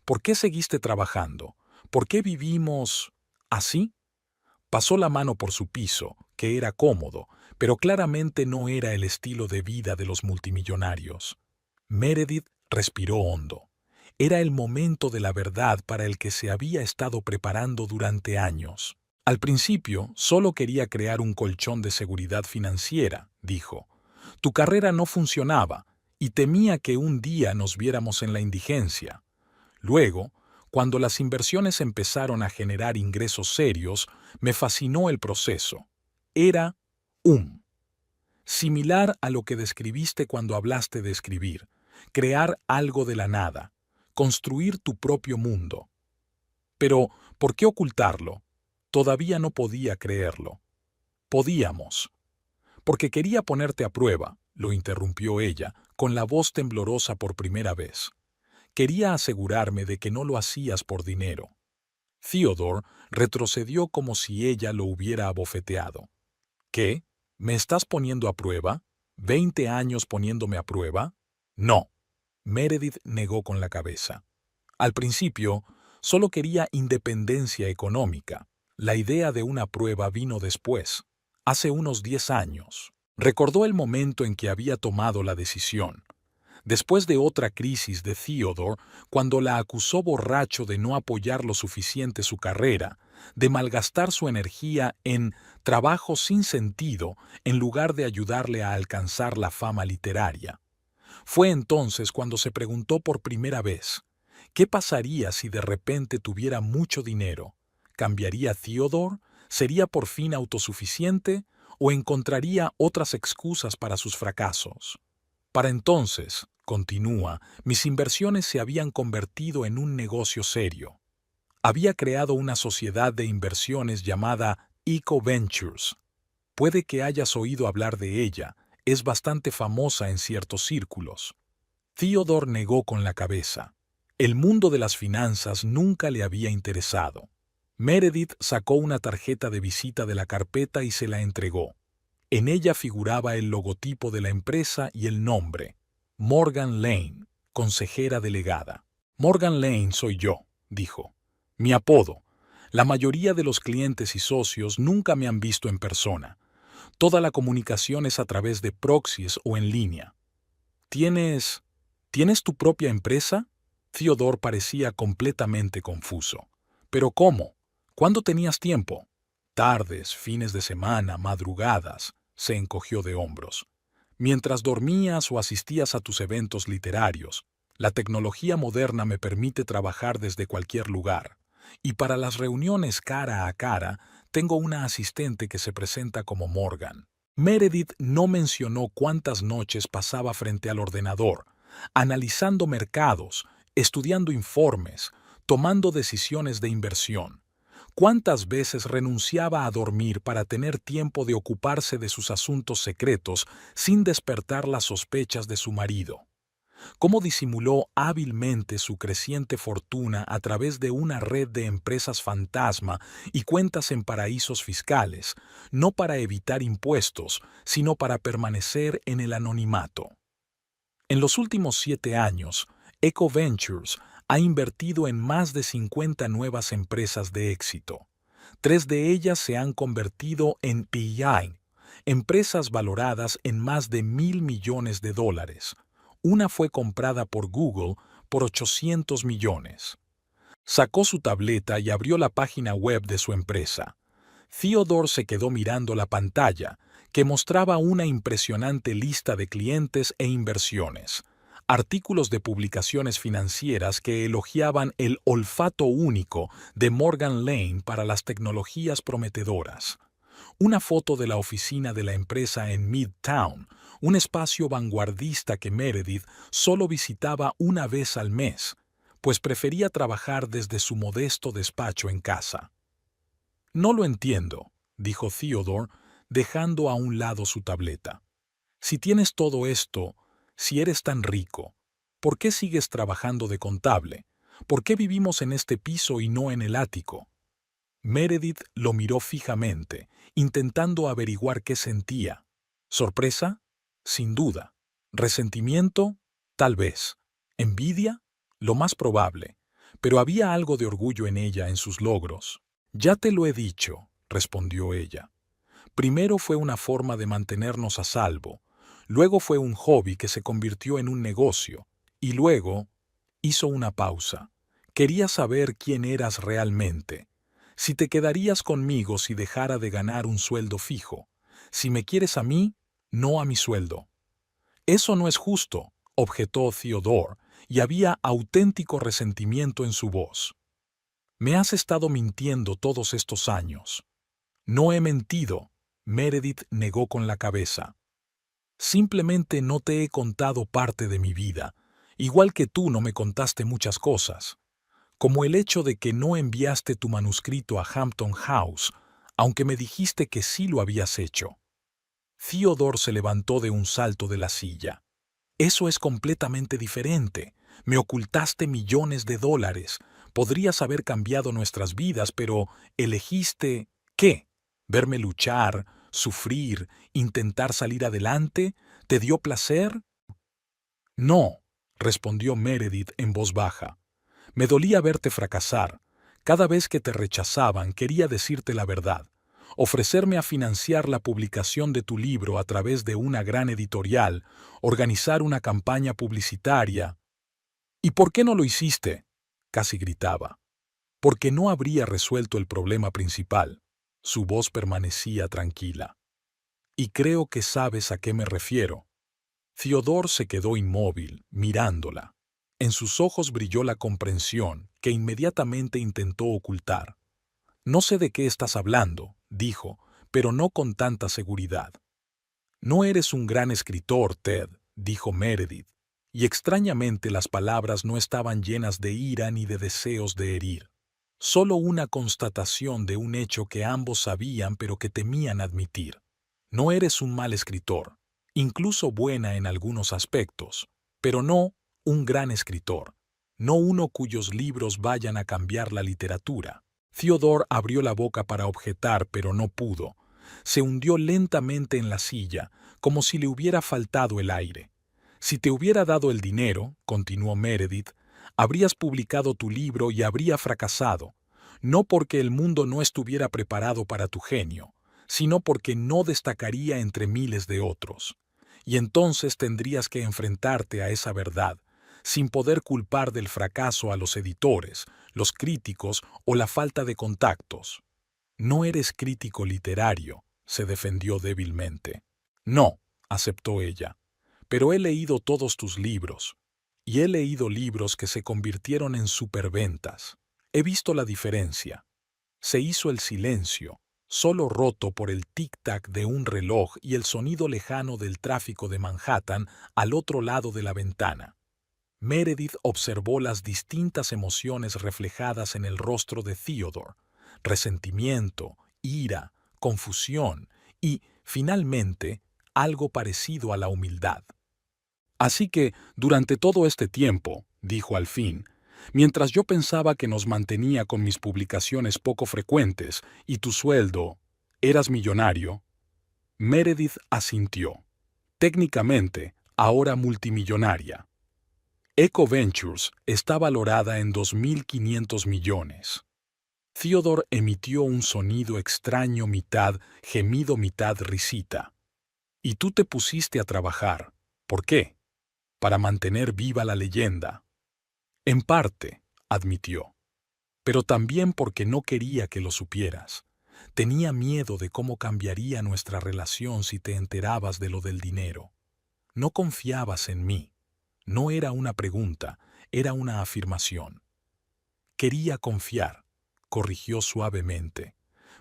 «¿Por qué seguiste trabajando? ¿Por qué vivimos así?» Pasó la mano por su piso, que era cómodo, pero claramente no era el estilo de vida de los multimillonarios. Meredith respiró hondo. Era el momento de la verdad para el que se había estado preparando durante años. «Al principio, solo quería crear un colchón de seguridad financiera», dijo. «Tu carrera no funcionaba, y temía que un día nos viéramos en la indigencia. Luego, cuando las inversiones empezaron a generar ingresos serios, me fascinó el proceso. Era similar a lo que describiste cuando hablaste de escribir, crear algo de la nada, construir tu propio mundo. Pero, ¿por qué ocultarlo? Todavía no podía creerlo. Podíamos. Porque quería ponerte a prueba, lo interrumpió ella, con la voz temblorosa por primera vez. Quería asegurarme de que no lo hacías por dinero. Theodore retrocedió como si ella lo hubiera abofeteado. ¿Qué? ¿Me estás poniendo a prueba? ¿20 años poniéndome a prueba? No. Meredith negó con la cabeza. Al principio, solo quería independencia económica. La idea de una prueba vino después, hace unos 10 años. Recordó el momento en que había tomado la decisión. Después de otra crisis de Theodore, cuando la acusó borracho de no apoyar lo suficiente su carrera, de malgastar su energía en trabajo sin sentido en lugar de ayudarle a alcanzar la fama literaria. Fue entonces cuando se preguntó por primera vez, ¿qué pasaría si de repente tuviera mucho dinero? ¿Cambiaría Theodore? ¿Sería por fin autosuficiente? ¿O encontraría otras excusas para sus fracasos? Para entonces, continúa, mis inversiones se habían convertido en un negocio serio. Había creado una sociedad de inversiones llamada Eco Ventures. Puede que hayas oído hablar de ella, es bastante famosa en ciertos círculos. Theodore negó con la cabeza. El mundo de las finanzas nunca le había interesado. Meredith sacó una tarjeta de visita de la carpeta y se la entregó. En ella figuraba el logotipo de la empresa y el nombre, Morgan Lane, consejera delegada. «Morgan Lane soy yo», dijo. «Mi apodo. La mayoría de los clientes y socios nunca me han visto en persona. Toda la comunicación es a través de proxies o en línea». ¿Tienes tu propia empresa?» Theodore parecía completamente confuso. «¿Pero cómo? ¿Cuándo tenías tiempo?» «Tardes, fines de semana, madrugadas», se encogió de hombros. «Mientras dormías o asistías a tus eventos literarios, la tecnología moderna me permite trabajar desde cualquier lugar. Y para las reuniones cara a cara, tengo una asistente que se presenta como Morgan». Meredith no mencionó cuántas noches pasaba frente al ordenador, analizando mercados, estudiando informes, tomando decisiones de inversión. ¿Cuántas veces renunciaba a dormir para tener tiempo de ocuparse de sus asuntos secretos sin despertar las sospechas de su marido? ¿Cómo disimuló hábilmente su creciente fortuna a través de una red de empresas fantasma y cuentas en paraísos fiscales, no para evitar impuestos, sino para permanecer en el anonimato? En los últimos 7 años, Eco Ventures ha invertido en más de 50 nuevas empresas de éxito. 3 de ellas se han convertido en PI, empresas valoradas en más de $1.000 millones. Una fue comprada por Google por 800 millones. Sacó su tableta y abrió la página web de su empresa. Theodore se quedó mirando la pantalla, que mostraba una impresionante lista de clientes e inversiones, artículos de publicaciones financieras que elogiaban el olfato único de Morgan Lane para las tecnologías prometedoras, una foto de la oficina de la empresa en Midtown, un espacio vanguardista que Meredith solo visitaba una vez al mes, pues prefería trabajar desde su modesto despacho en casa. No lo entiendo, dijo Theodore, dejando a un lado su tableta. Si tienes todo esto, si eres tan rico, ¿por qué sigues trabajando de contable? ¿Por qué vivimos en este piso y no en el ático? Meredith lo miró fijamente, intentando averiguar qué sentía. ¿Sorpresa? Sin duda. ¿Resentimiento? Tal vez. ¿Envidia? Lo más probable. Pero había algo de orgullo en ella, en sus logros. Ya te lo he dicho, respondió ella. Primero fue una forma de mantenernos a salvo, luego fue un hobby que se convirtió en un negocio, y luego hizo una pausa. Quería saber quién eras realmente. Si te quedarías conmigo si dejara de ganar un sueldo fijo. Si me quieres a mí, no a mi sueldo. Eso no es justo, objetó Theodore, y había auténtico resentimiento en su voz. Me has estado mintiendo todos estos años. No he mentido, Meredith negó con la cabeza. Simplemente no te he contado parte de mi vida, igual que tú no me contaste muchas cosas, como el hecho de que no enviaste tu manuscrito a Hampton House, aunque me dijiste que sí lo habías hecho. Theodore se levantó de un salto de la silla. Eso es completamente diferente. Me ocultaste millones de dólares. Podrías haber cambiado nuestras vidas, pero elegiste, ¿qué? ¿Verme luchar, sufrir, intentar salir adelante? ¿Te dio placer? No, respondió Meredith en voz baja. Me dolía verte fracasar. Cada vez que te rechazaban quería decirte la verdad, ofrecerme a financiar la publicación de tu libro a través de una gran editorial, organizar una campaña publicitaria. ¿Y por qué no lo hiciste? Casi gritaba. Porque no habría resuelto el problema principal. Su voz permanecía tranquila. Y creo que sabes a qué me refiero. Theodore se quedó inmóvil, mirándola. En sus ojos brilló la comprensión, que inmediatamente intentó ocultar. No sé de qué estás hablando, dijo, pero no con tanta seguridad. No eres un gran escritor, Ted, dijo Meredith, y extrañamente las palabras no estaban llenas de ira ni de deseos de herir. Solo una constatación de un hecho que ambos sabían pero que temían admitir. No eres un mal escritor, incluso buena en algunos aspectos, pero no un gran escritor, no uno cuyos libros vayan a cambiar la literatura. Theodore abrió la boca para objetar, pero no pudo. Se hundió lentamente en la silla, como si le hubiera faltado el aire. Si te hubiera dado el dinero, continuó Meredith, habrías publicado tu libro y habría fracasado, no porque el mundo no estuviera preparado para tu genio, sino porque no destacaría entre miles de otros. Y entonces tendrías que enfrentarte a esa verdad, sin poder culpar del fracaso a los editores, los críticos o la falta de contactos. No eres crítico literario, se defendió débilmente. No, aceptó ella, pero he leído todos tus libros, y he leído libros que se convirtieron en superventas. He visto la diferencia. Se hizo el silencio, solo roto por el tic-tac de un reloj y el sonido lejano del tráfico de Manhattan al otro lado de la ventana. Meredith observó las distintas emociones reflejadas en el rostro de Theodore: resentimiento, ira, confusión y, finalmente, algo parecido a la humildad. Así que, durante todo este tiempo, dijo al fin, mientras yo pensaba que nos mantenía con mis publicaciones poco frecuentes y tu sueldo, eras millonario. Meredith asintió. Técnicamente, ahora multimillonaria. Eco Ventures está valorada en 2.500 millones. Theodore emitió un sonido extraño, mitad gemido, mitad risita. Y tú te pusiste a trabajar. ¿Por qué? Para mantener viva la leyenda. En parte, admitió. pero también porque no quería que lo supieras. Tenía miedo de cómo cambiaría nuestra relación si te enterabas de lo del dinero. No confiabas en mí. No era una pregunta, era una afirmación. Quería confiar, corrigió suavemente,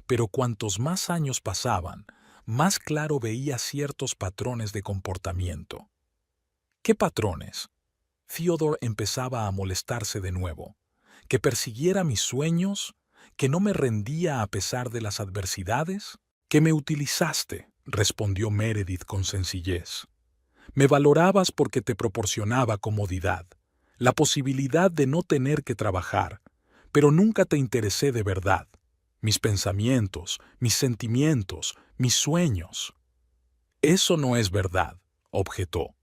pero cuantos más años pasaban, más claro veía ciertos patrones de comportamiento. ¿Qué patrones? Theodore empezaba a molestarse de nuevo. ¿Que persiguiera mis sueños? ¿Que no me rendía a pesar de las adversidades? «Que me utilizaste», respondió Meredith con sencillez. «Me valorabas porque te proporcionaba comodidad, la posibilidad de no tener que trabajar, pero nunca te interesé de verdad. Mis pensamientos, mis sentimientos, mis sueños». «Eso no es verdad», objetó.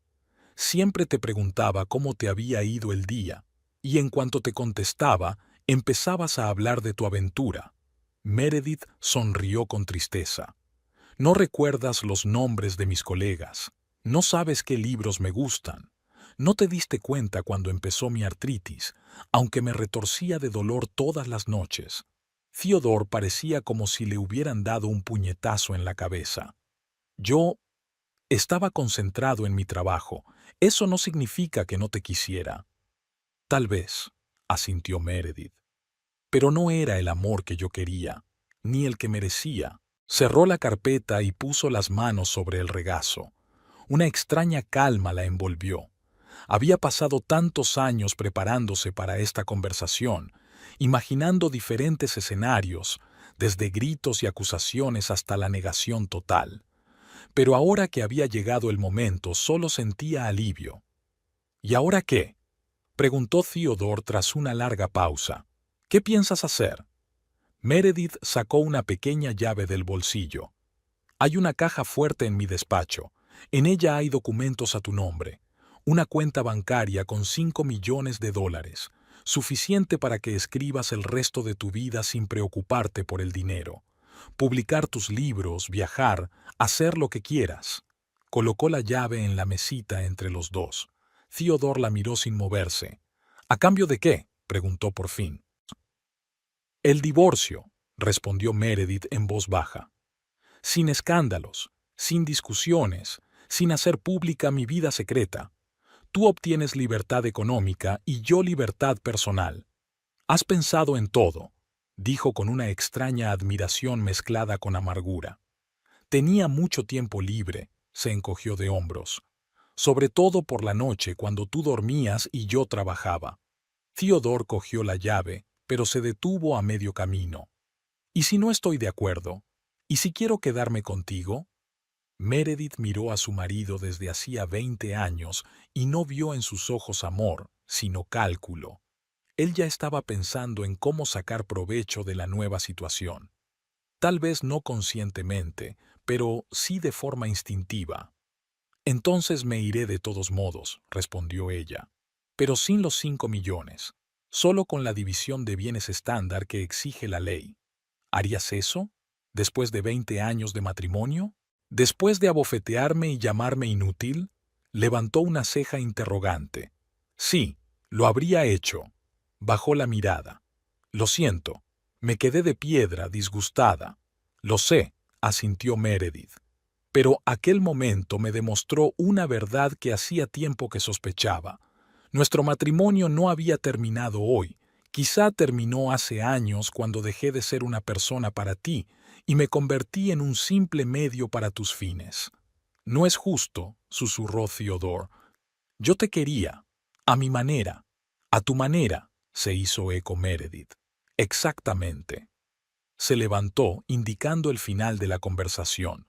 «Siempre te preguntaba cómo te había ido el día, y en cuanto te contestaba, empezabas a hablar de tu aventura». Meredith sonrió con tristeza. «No recuerdas los nombres de mis colegas. No sabes qué libros me gustan. No te diste cuenta cuando empezó mi artritis, aunque me retorcía de dolor todas las noches». Theodore parecía como si le hubieran dado un puñetazo en la cabeza. «Yo estaba concentrado en mi trabajo. Eso no significa que no te quisiera». «Tal vez», asintió Meredith. «Pero no era el amor que yo quería, ni el que merecía». Cerró la carpeta y puso las manos sobre el regazo. Una extraña calma la envolvió. Había pasado tantos años preparándose para esta conversación, imaginando diferentes escenarios, desde gritos y acusaciones hasta la negación total. Pero ahora que había llegado el momento, solo sentía alivio. «¿Y ahora qué?», preguntó Theodore tras una larga pausa. «¿Qué piensas hacer?». Meredith sacó una pequeña llave del bolsillo. «Hay una caja fuerte en mi despacho. En ella hay documentos a tu nombre. Una cuenta bancaria con $5 millones, suficiente para que escribas el resto de tu vida sin preocuparte por el dinero. Publicar tus libros, viajar, hacer lo que quieras». Colocó la llave en la mesita entre los dos. Theodore la miró sin moverse. «¿A cambio de qué?», preguntó por fin. «El divorcio», respondió Meredith en voz baja. «Sin escándalos, sin discusiones, sin hacer pública mi vida secreta. Tú obtienes libertad económica y yo libertad personal. Has pensado en todo», dijo con una extraña admiración mezclada con amargura. Tenía mucho tiempo libre, se encogió de hombros. «Sobre todo por la noche cuando tú dormías y yo trabajaba». Theodore cogió la llave, pero se detuvo a medio camino. «¿Y si no estoy de acuerdo? ¿Y si quiero quedarme contigo?». Meredith miró a su marido desde hacía 20 años y no vio en sus ojos amor, sino cálculo. Él ya estaba pensando en cómo sacar provecho de la nueva situación. Tal vez no conscientemente, pero sí de forma instintiva. «Entonces me iré de todos modos», respondió ella, «pero sin los 5 millones, solo con la división de bienes estándar que exige la ley». «¿Harías eso? ¿Después de 20 años de matrimonio?». Después de abofetearme y llamarme inútil, levantó una ceja interrogante. «Sí, lo habría hecho». Bajó la mirada. «Lo siento». Me quedé de piedra, disgustada. «Lo sé», asintió Meredith. «Pero aquel momento me demostró una verdad que hacía tiempo que sospechaba. Nuestro matrimonio no había terminado hoy. Quizá terminó hace años cuando dejé de ser una persona para ti y me convertí en un simple medio para tus fines». «No es justo», susurró Theodore. «Yo te quería. A mi manera». «A tu manera», se hizo eco Meredith. «Exactamente». Se levantó, indicando el final de la conversación.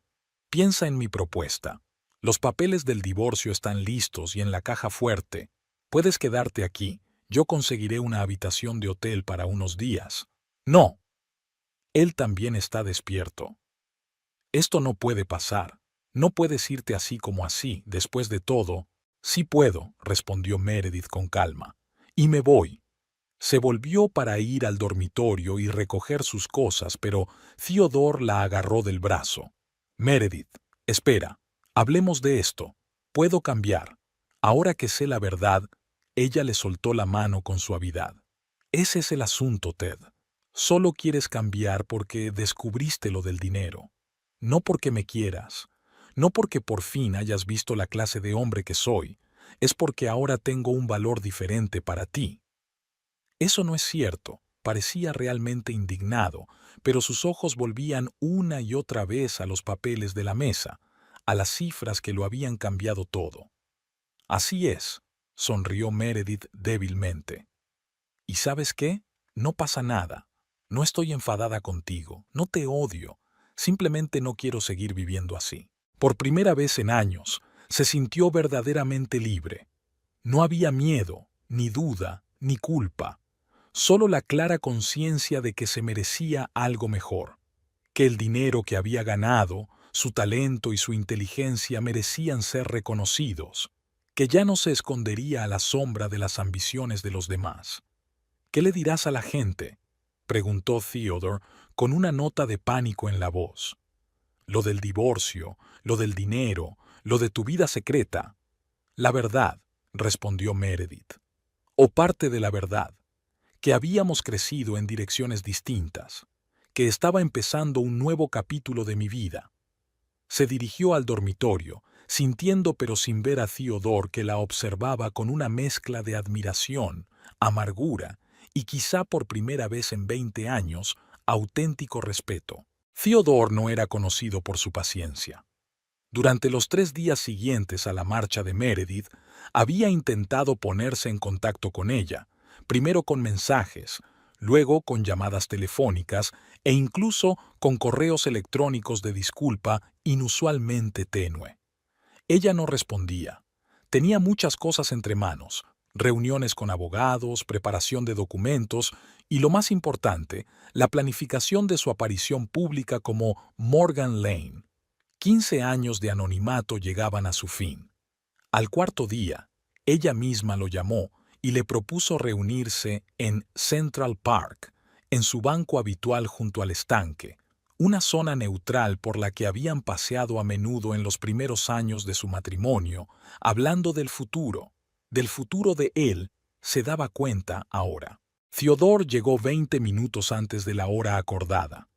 «Piensa en mi propuesta. Los papeles del divorcio están listos y en la caja fuerte. Puedes quedarte aquí. Yo conseguiré una habitación de hotel para unos días». «No». «Él también está despierto». «Esto no puede pasar. No puedes irte así como así, después de todo». «Sí puedo», respondió Meredith con calma. «Y me voy». Se volvió para ir al dormitorio y recoger sus cosas, pero Theodore la agarró del brazo. «Meredith, espera. Hablemos de esto. Puedo cambiar. Ahora que sé la verdad». Ella le soltó la mano con suavidad. Ese es el asunto, Ted. Solo quieres cambiar porque descubriste lo del dinero. No porque me quieras. No porque por fin hayas visto la clase de hombre que soy. Es porque ahora tengo un valor diferente para ti. Eso no es cierto. Parecía realmente indignado, pero sus ojos volvían una y otra vez a los papeles de la mesa, a las cifras que lo habían cambiado todo. Así es, sonrió Meredith débilmente. ¿Y sabes qué? No pasa nada. No estoy enfadada contigo, no te odio. Simplemente no quiero seguir viviendo así. Por primera vez en años, se sintió verdaderamente libre. No había miedo, ni duda, ni culpa. Solo la clara conciencia de que se merecía algo mejor, que el dinero que había ganado, su talento y su inteligencia merecían ser reconocidos, que ya no se escondería a la sombra de las ambiciones de los demás. ¿Qué le dirás a la gente?, preguntó Theodore con una nota de pánico en la voz. Lo del divorcio, lo del dinero, lo de tu vida secreta. La verdad, respondió Meredith, o parte de la verdad, que habíamos crecido en direcciones distintas, que estaba empezando un nuevo capítulo de mi vida. Se dirigió al dormitorio, sintiendo pero sin ver a Theodore, que la observaba con una mezcla de admiración, amargura y quizá por primera vez en 20 años, auténtico respeto. Theodore no era conocido por su paciencia. Durante los 3 días siguientes a la marcha de Meredith, había intentado ponerse en contacto con ella, primero con mensajes, luego con llamadas telefónicas e incluso con correos electrónicos de disculpa inusualmente tenue. Ella no respondía. Tenía muchas cosas entre manos: reuniones con abogados, preparación de documentos y, lo más importante, la planificación de su aparición pública como Morgan Lane. 15 años de anonimato llegaban a su fin. Al cuarto día, ella misma lo llamó y le propuso reunirse en Central Park, en su banco habitual junto al estanque, una zona neutral por la que habían paseado a menudo en los primeros años de su matrimonio, hablando del futuro de él. Se daba cuenta ahora. Theodore llegó 20 minutos antes de la hora acordada.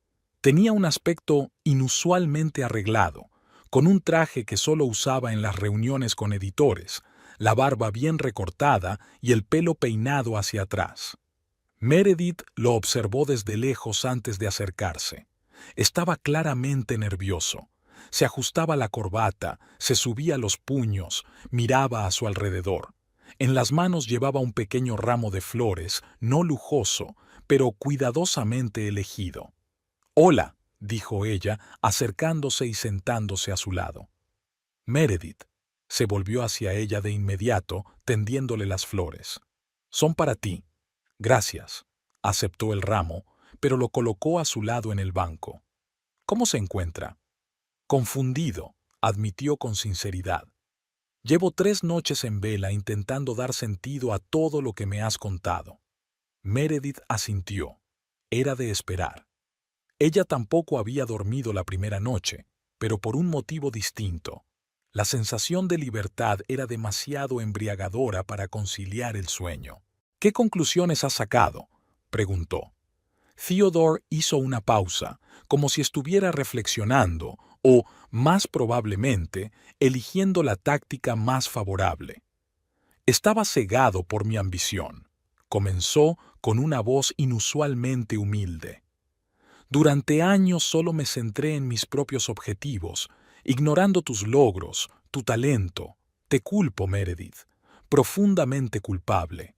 Tenía un aspecto inusualmente arreglado, con un traje que solo usaba en las reuniones con editores, la barba bien recortada y el pelo peinado hacia atrás. Meredith lo observó desde lejos antes de acercarse. Estaba claramente nervioso. Se ajustaba la corbata, se subía los puños, miraba a su alrededor. En las manos llevaba un pequeño ramo de flores, no lujoso, pero cuidadosamente elegido. «Hola», dijo ella, acercándose y sentándose a su lado. Meredith se volvió hacia ella de inmediato, tendiéndole las flores. «Son para ti». «Gracias», aceptó el ramo, pero lo colocó a su lado en el banco. «¿Cómo se encuentra?» «Confundido», admitió con sinceridad. «Llevo 3 noches en vela intentando dar sentido a todo lo que me has contado». Meredith asintió. Era de esperar. Ella tampoco había dormido la primera noche, pero por un motivo distinto. La sensación de libertad era demasiado embriagadora para conciliar el sueño. «¿Qué conclusiones has sacado?», preguntó. Theodore hizo una pausa, como si estuviera reflexionando o, más probablemente, eligiendo la táctica más favorable. «Estaba cegado por mi ambición», comenzó con una voz inusualmente humilde. «Durante años solo me centré en mis propios objetivos, ignorando tus logros, tu talento. Te culpo, Meredith, profundamente culpable».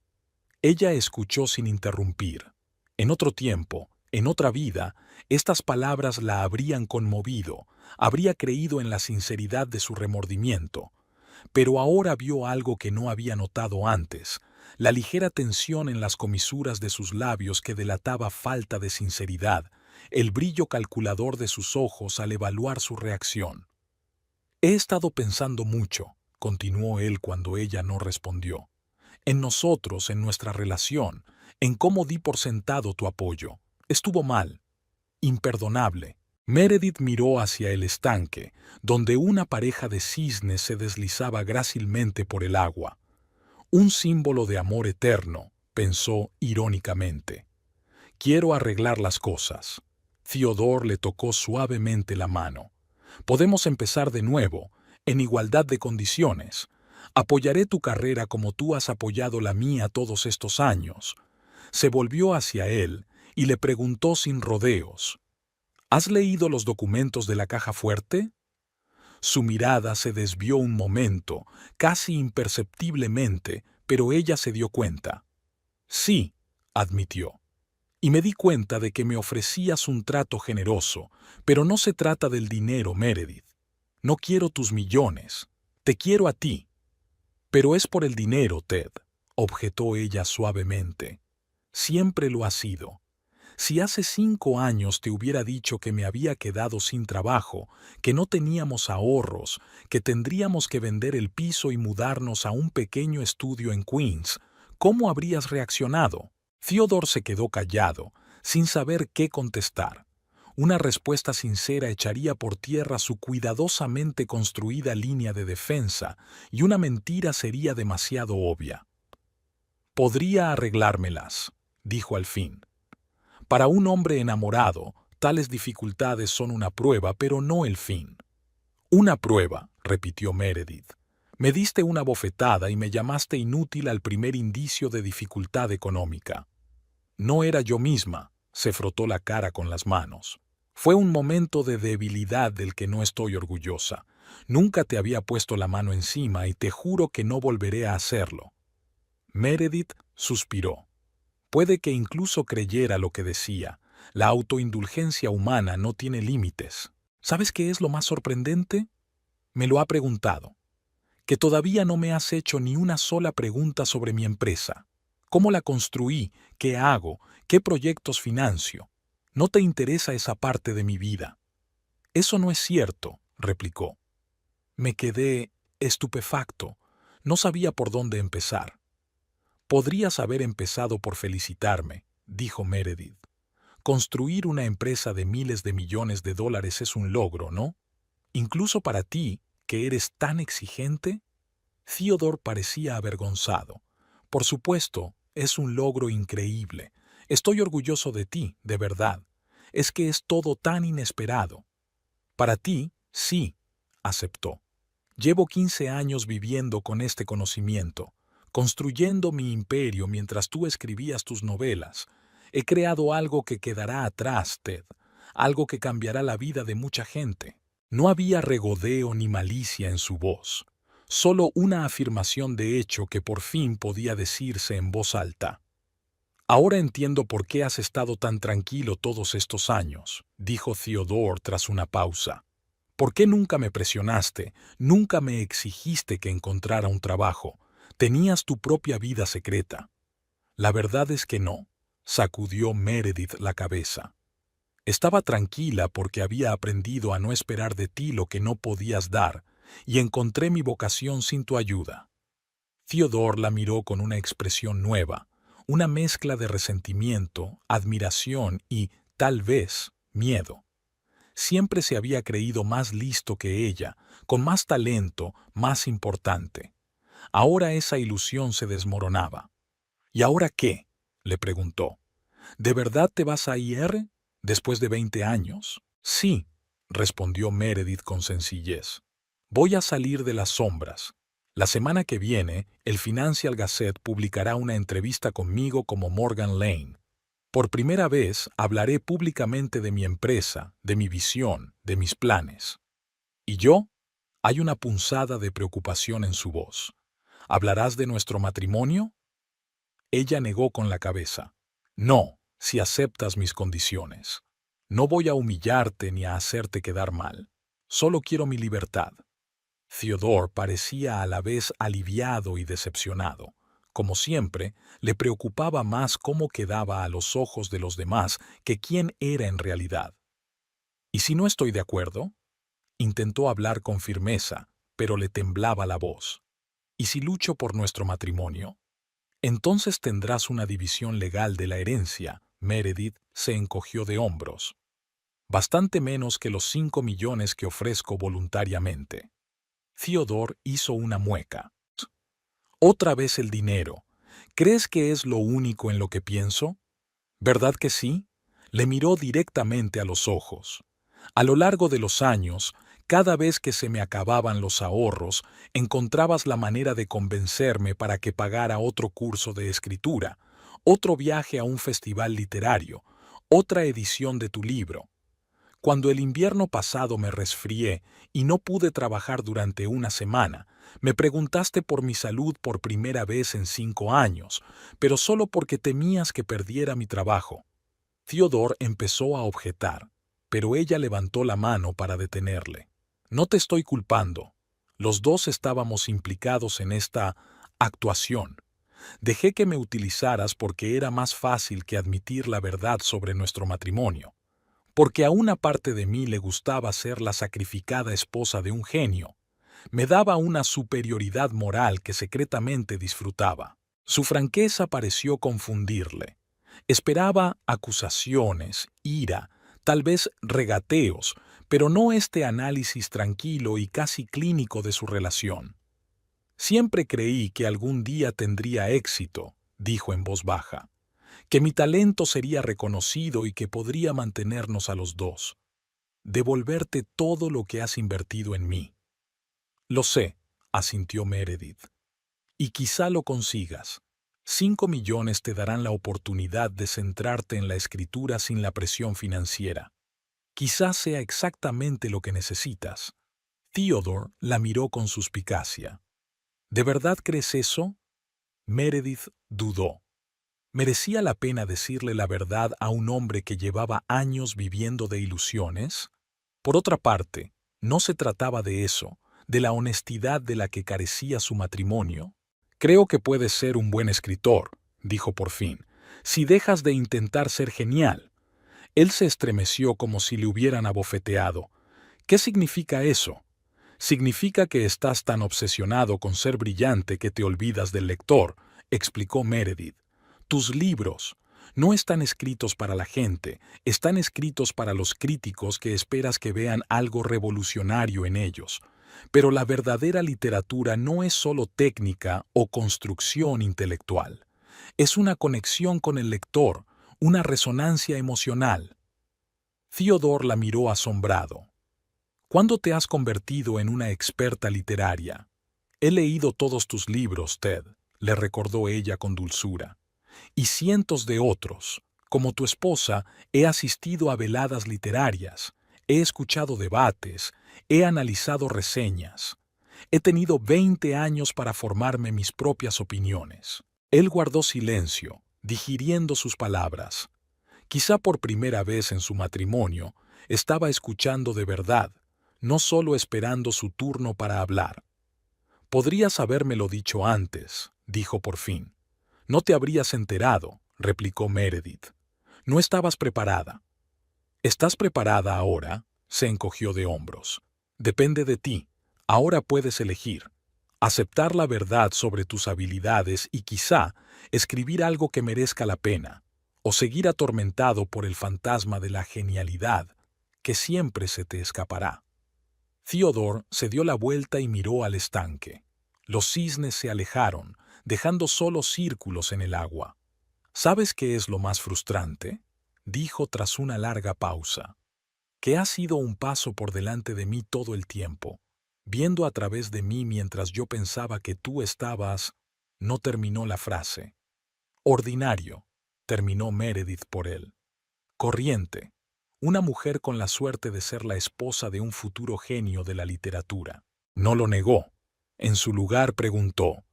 Ella escuchó sin interrumpir. En otro tiempo, en otra vida, estas palabras la habrían conmovido, habría creído en la sinceridad de su remordimiento. Pero ahora vio algo que no había notado antes, la ligera tensión en las comisuras de sus labios que delataba falta de sinceridad, el brillo calculador de sus ojos al evaluar su reacción. «He estado pensando mucho», continuó él cuando ella no respondió, «en nosotros, en nuestra relación, en cómo di por sentado tu apoyo. Estuvo mal, imperdonable». Meredith miró hacia el estanque, donde una pareja de cisnes se deslizaba grácilmente por el agua. Un símbolo de amor eterno, pensó irónicamente. Quiero arreglar las cosas. Theodore le tocó suavemente la mano. Podemos empezar de nuevo, en igualdad de condiciones. Apoyaré tu carrera como tú has apoyado la mía todos estos años. Se volvió hacia él y le preguntó sin rodeos. ¿Has leído los documentos de la caja fuerte? Su mirada se desvió un momento, casi imperceptiblemente, pero ella se dio cuenta. Sí, admitió. Y me di cuenta de que me ofrecías un trato generoso, pero no se trata del dinero, Meredith. No quiero tus millones. Te quiero a ti. Pero es por el dinero, Ted, objetó ella suavemente. Siempre lo ha sido. Si hace 5 años te hubiera dicho que me había quedado sin trabajo, que no teníamos ahorros, que tendríamos que vender el piso y mudarnos a un pequeño estudio en Queens, ¿cómo habrías reaccionado? Theodore se quedó callado, sin saber qué contestar. Una respuesta sincera echaría por tierra su cuidadosamente construida línea de defensa, y una mentira sería demasiado obvia. Podría arreglármelas, dijo al fin. Para un hombre enamorado, tales dificultades son una prueba, pero no el fin. Una prueba, repitió Meredith. Me diste una bofetada y me llamaste inútil al primer indicio de dificultad económica. No era yo misma, se frotó la cara con las manos. Fue un momento de debilidad del que no estoy orgullosa. Nunca te había puesto la mano encima y te juro que no volveré a hacerlo. Meredith suspiró. Puede que incluso creyera lo que decía. La autoindulgencia humana no tiene límites. ¿Sabes qué es lo más sorprendente? Me lo ha preguntado. Que todavía no me has hecho ni una sola pregunta sobre mi empresa. ¿Cómo la construí? ¿Qué hago? ¿Qué proyectos financio? No te interesa esa parte de mi vida. Eso no es cierto, replicó. Me quedé estupefacto. No sabía por dónde empezar. Podrías haber empezado por felicitarme, dijo Meredith. Construir una empresa de miles de millones de dólares es un logro, ¿no? Incluso para ti, que eres tan exigente. Theodore parecía avergonzado. Por supuesto, es un logro increíble. Estoy orgulloso de ti, de verdad. Es que es todo tan inesperado. Para ti, sí, aceptó. Llevo 15 años viviendo con este conocimiento, construyendo mi imperio mientras tú escribías tus novelas. He creado algo que quedará atrás, Ted, algo que cambiará la vida de mucha gente. No había regodeo ni malicia en su voz, solo una afirmación de hecho que por fin podía decirse en voz alta. Ahora entiendo por qué has estado tan tranquilo todos estos años, dijo Theodore tras una pausa. ¿Por qué nunca me presionaste, nunca me exigiste que encontrara un trabajo? Tenías tu propia vida secreta. La verdad es que no, sacudió Meredith la cabeza. Estaba tranquila porque había aprendido a no esperar de ti lo que no podías dar, y encontré mi vocación sin tu ayuda. Theodore la miró con una expresión nueva, una mezcla de resentimiento, admiración y, tal vez, miedo. Siempre se había creído más listo que ella, con más talento, más importante. Ahora esa ilusión se desmoronaba. ¿Y ahora qué?, le preguntó. ¿De verdad te vas a ir después de 20 años? Sí, respondió Meredith con sencillez. Voy a salir de las sombras. La semana que viene, el Financial Gazette publicará una entrevista conmigo como Morgan Lane. Por primera vez hablaré públicamente de mi empresa, de mi visión, de mis planes. ¿Y yo? Hay una punzada de preocupación en su voz. ¿Hablarás de nuestro matrimonio? Ella negó con la cabeza. No, si aceptas mis condiciones. No voy a humillarte ni a hacerte quedar mal. Solo quiero mi libertad. Theodore parecía a la vez aliviado y decepcionado. Como siempre, le preocupaba más cómo quedaba a los ojos de los demás que quién era en realidad. ¿Y si no estoy de acuerdo? Intentó hablar con firmeza, pero le temblaba la voz. ¿Y si lucho por nuestro matrimonio? Entonces tendrás una división legal de la herencia. Meredith se encogió de hombros. Bastante menos que los 5 millones que ofrezco voluntariamente. Theodore hizo una mueca. Otra vez el dinero. ¿Crees que es lo único en lo que pienso? ¿Verdad que sí? Le miró directamente a los ojos. A lo largo de los años, cada vez que se me acababan los ahorros, encontrabas la manera de convencerme para que pagara otro curso de escritura, otro viaje a un festival literario, otra edición de tu libro. Cuando el invierno pasado me resfrié y no pude trabajar durante una semana, me preguntaste por mi salud por primera vez en 5 años, pero solo porque temías que perdiera mi trabajo. Theodore empezó a objetar, pero ella levantó la mano para detenerle. No te estoy culpando. Los dos estábamos implicados en esta actuación. Dejé que me utilizaras porque era más fácil que admitir la verdad sobre nuestro matrimonio. Porque a una parte de mí le gustaba ser la sacrificada esposa de un genio. Me daba una superioridad moral que secretamente disfrutaba. Su franqueza pareció confundirle. Esperaba acusaciones, ira, tal vez regateos, pero no este análisis tranquilo y casi clínico de su relación. Siempre creí que algún día tendría éxito, dijo en voz baja, que mi talento sería reconocido y que podría mantenernos a los dos. Devolverte todo lo que has invertido en mí. Lo sé, asintió Meredith. Y quizá lo consigas. 5 millones te darán la oportunidad de centrarte en la escritura sin la presión financiera. Quizá sea exactamente lo que necesitas. Theodore la miró con suspicacia. ¿De verdad crees eso? Meredith dudó. ¿Merecía la pena decirle la verdad a un hombre que llevaba años viviendo de ilusiones? Por otra parte, no se trataba de eso, de la honestidad de la que carecía su matrimonio. Creo que puedes ser un buen escritor, dijo por fin, si dejas de intentar ser genial. Él se estremeció como si le hubieran abofeteado. ¿Qué significa eso? Significa que estás tan obsesionado con ser brillante que te olvidas del lector, explicó Meredith. Tus libros no están escritos para la gente, están escritos para los críticos que esperas que vean algo revolucionario en ellos. Pero la verdadera literatura no es solo técnica o construcción intelectual. Es una conexión con el lector, una resonancia emocional. Theodore la miró asombrado. ¿Cuándo te has convertido en una experta literaria? He leído todos tus libros, Ted, le recordó ella con dulzura. Y cientos de otros. Como tu esposa, he asistido a veladas literarias, he escuchado debates, he analizado reseñas. He tenido 20 años para formarme mis propias opiniones. Él guardó silencio, digiriendo sus palabras. Quizá por primera vez en su matrimonio, estaba escuchando de verdad, no solo esperando su turno para hablar. Podrías habérmelo dicho antes, dijo por fin. No te habrías enterado, replicó Meredith. No estabas preparada. ¿Estás preparada ahora? Se encogió de hombros. Depende de ti. Ahora puedes elegir. Aceptar la verdad sobre tus habilidades y quizá escribir algo que merezca la pena, o seguir atormentado por el fantasma de la genialidad, que siempre se te escapará. Theodore se dio la vuelta y miró al estanque. Los cisnes se alejaron, dejando solo círculos en el agua. ¿Sabes qué es lo más frustrante? Dijo tras una larga pausa. Que has sido un paso por delante de mí todo el tiempo, viendo a través de mí mientras yo pensaba que tú estabas... No terminó la frase. Ordinario, terminó Meredith por él. Corriente. Una mujer con la suerte de ser la esposa de un futuro genio de la literatura. No lo negó. En su lugar preguntó,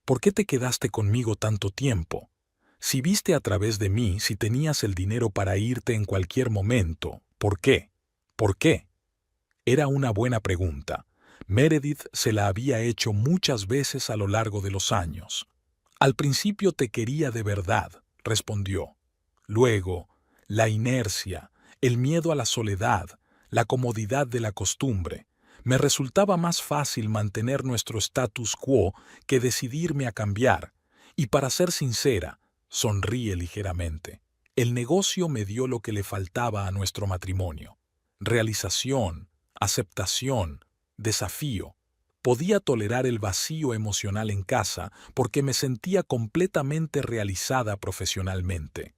¿por qué te quedaste conmigo tanto tiempo? Si viste a través de mí, si tenías el dinero para irte en cualquier momento, ¿por qué? ¿Por qué? Era una buena pregunta. Meredith se la había hecho muchas veces a lo largo de los años. Al principio te quería de verdad, respondió. Luego, la inercia, el miedo a la soledad, la comodidad de la costumbre. Me resultaba más fácil mantener nuestro status quo que decidirme a cambiar. Y para ser sincera, sonríe ligeramente. El negocio me dio lo que le faltaba a nuestro matrimonio. Realización, aceptación, desafío. Podía tolerar el vacío emocional en casa porque me sentía completamente realizada profesionalmente.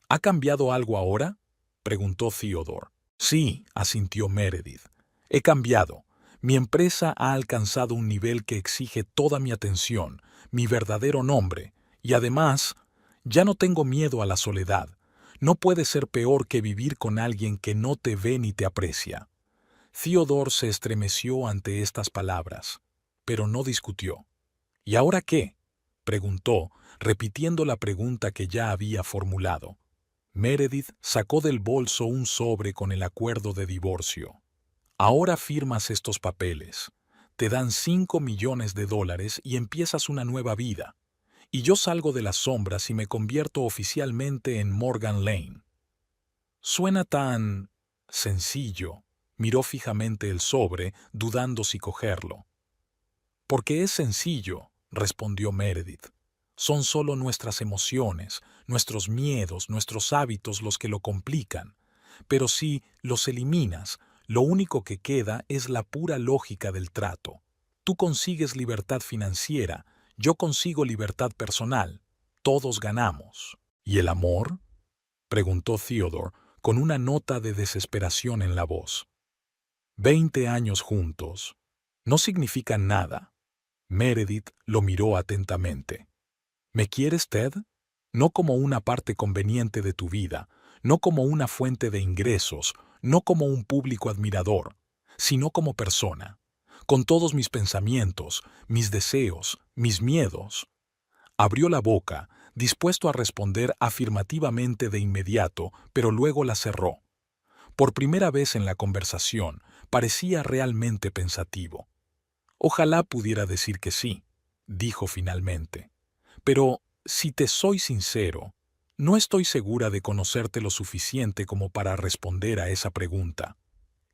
¿Ha cambiado algo ahora?, preguntó Theodore. Sí, asintió Meredith. He cambiado. Mi empresa ha alcanzado un nivel que exige toda mi atención, mi verdadero nombre, y además, ya no tengo miedo a la soledad. No puede ser peor que vivir con alguien que no te ve ni te aprecia. Theodore se estremeció ante estas palabras, pero no discutió. ¿Y ahora qué?, preguntó, repitiendo la pregunta que ya había formulado. Meredith sacó del bolso un sobre con el acuerdo de divorcio. Ahora firmas estos papeles. Te dan $5 millones y empiezas una nueva vida. Y yo salgo de las sombras y me convierto oficialmente en Morgan Lane. Suena tan sencillo. Miró fijamente el sobre, dudando si cogerlo. Porque es sencillo, respondió Meredith. Son solo nuestras emociones, nuestros miedos, nuestros hábitos los que lo complican. Pero si los eliminas, lo único que queda es la pura lógica del trato. Tú consigues libertad financiera, yo consigo libertad personal. Todos ganamos. ¿Y el amor?, preguntó Theodore, con una nota de desesperación en la voz. 20 años juntos. No significan nada. Meredith lo miró atentamente. ¿Me quieres, Ted? No como una parte conveniente de tu vida, no como una fuente de ingresos, no como un público admirador, sino como persona, con todos mis pensamientos, mis deseos, mis miedos. Abrió la boca, dispuesto a responder afirmativamente de inmediato, pero luego la cerró. Por primera vez en la conversación, parecía realmente pensativo. Ojalá pudiera decir que sí, dijo finalmente. Pero, si te soy sincero, no estoy segura de conocerte lo suficiente como para responder a esa pregunta.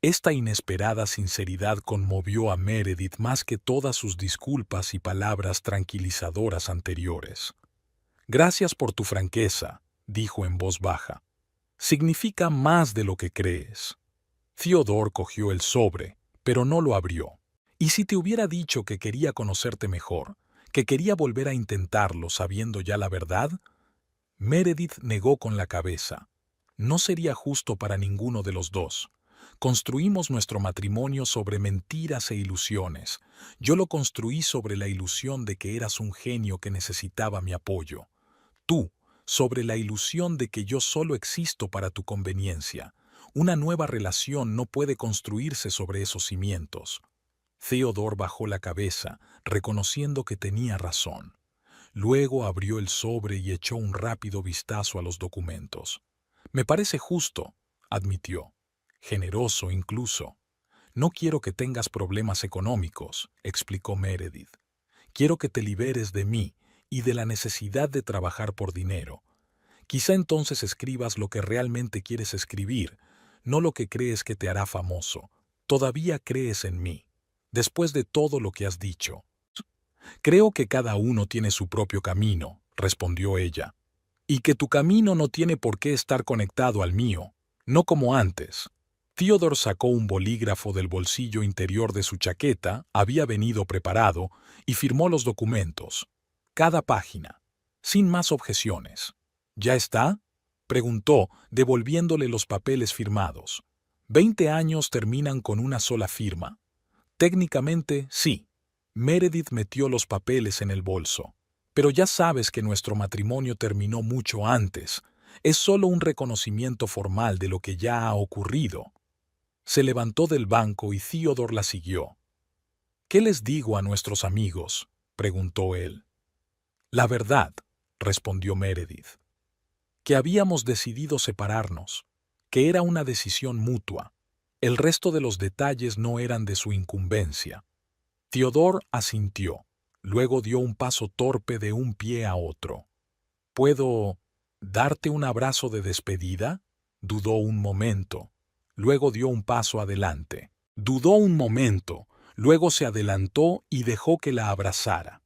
Esta inesperada sinceridad conmovió a Meredith más que todas sus disculpas y palabras tranquilizadoras anteriores. Gracias por tu franqueza, dijo en voz baja. Significa más de lo que crees. Theodore cogió el sobre, pero no lo abrió. ¿Y si te hubiera dicho que quería conocerte mejor, que quería volver a intentarlo sabiendo ya la verdad? Meredith negó con la cabeza. No sería justo para ninguno de los dos. Construimos nuestro matrimonio sobre mentiras e ilusiones. Yo lo construí sobre la ilusión de que eras un genio que necesitaba mi apoyo. Tú, sobre la ilusión de que yo solo existo para tu conveniencia. Una nueva relación no puede construirse sobre esos cimientos. Theodore bajó la cabeza, reconociendo que tenía razón. Luego abrió el sobre y echó un rápido vistazo a los documentos. Me parece justo, admitió. Generoso incluso. No quiero que tengas problemas económicos, explicó Meredith. Quiero que te liberes de mí y de la necesidad de trabajar por dinero. Quizá entonces escribas lo que realmente quieres escribir, no lo que crees que te hará famoso. Todavía crees en mí, después de todo lo que has dicho. Creo que cada uno tiene su propio camino, respondió ella, y que tu camino no tiene por qué estar conectado al mío, no como antes. Theodore sacó un bolígrafo del bolsillo interior de su chaqueta, había venido preparado, y firmó los documentos. Cada página, sin más objeciones. ¿Ya está?, preguntó, devolviéndole los papeles firmados. 20 años terminan con una sola firma. Técnicamente, sí. Meredith metió los papeles en el bolso. Pero ya sabes que nuestro matrimonio terminó mucho antes. Es solo un reconocimiento formal de lo que ya ha ocurrido. Se levantó del banco y Theodore la siguió. ¿Qué les digo a nuestros amigos?, preguntó él. La verdad, respondió Meredith. Que habíamos decidido separarnos, que era una decisión mutua. El resto de los detalles no eran de su incumbencia. Theodore asintió. Luego dio un paso torpe de un pie a otro. ¿Puedo darte un abrazo de despedida?, dudó un momento. Luego dio un paso adelante. Dudó un momento, luego se adelantó y dejó que la abrazara.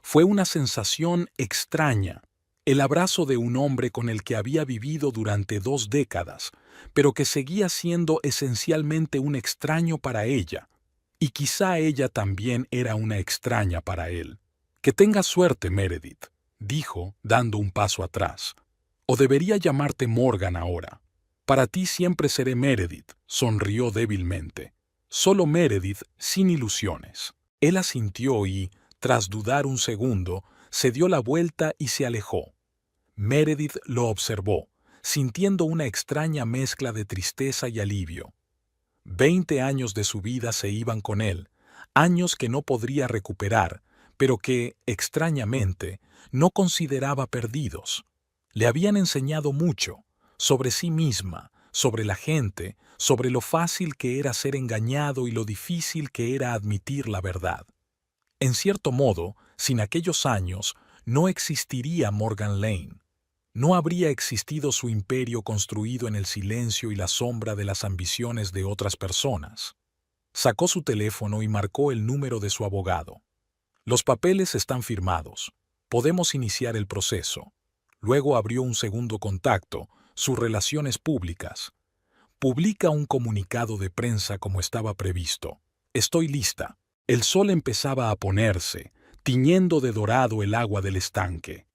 Fue una sensación extraña, el abrazo de un hombre con el que había vivido durante 2 décadas, pero que seguía siendo esencialmente un extraño para ella. Y quizá ella también era una extraña para él. «Que tengas suerte, Meredith», dijo, dando un paso atrás. «O debería llamarte Morgan ahora». «Para ti siempre seré Meredith», sonrió débilmente. «Solo Meredith sin ilusiones». Él asintió y, tras dudar un segundo, se dio la vuelta y se alejó. Meredith lo observó, sintiendo una extraña mezcla de tristeza y alivio. 20 años de su vida se iban con él, años que no podría recuperar, pero que, extrañamente, no consideraba perdidos. Le habían enseñado mucho, sobre sí misma, sobre la gente, sobre lo fácil que era ser engañado y lo difícil que era admitir la verdad. En cierto modo, sin aquellos años, no existiría Morgan Lane. No habría existido su imperio construido en el silencio y la sombra de las ambiciones de otras personas. Sacó su teléfono y marcó el número de su abogado. «Los papeles están firmados. Podemos iniciar el proceso». Luego abrió un segundo contacto, sus relaciones públicas. «Publica un comunicado de prensa como estaba previsto. Estoy lista». El sol empezaba a ponerse, tiñendo de dorado el agua del estanque.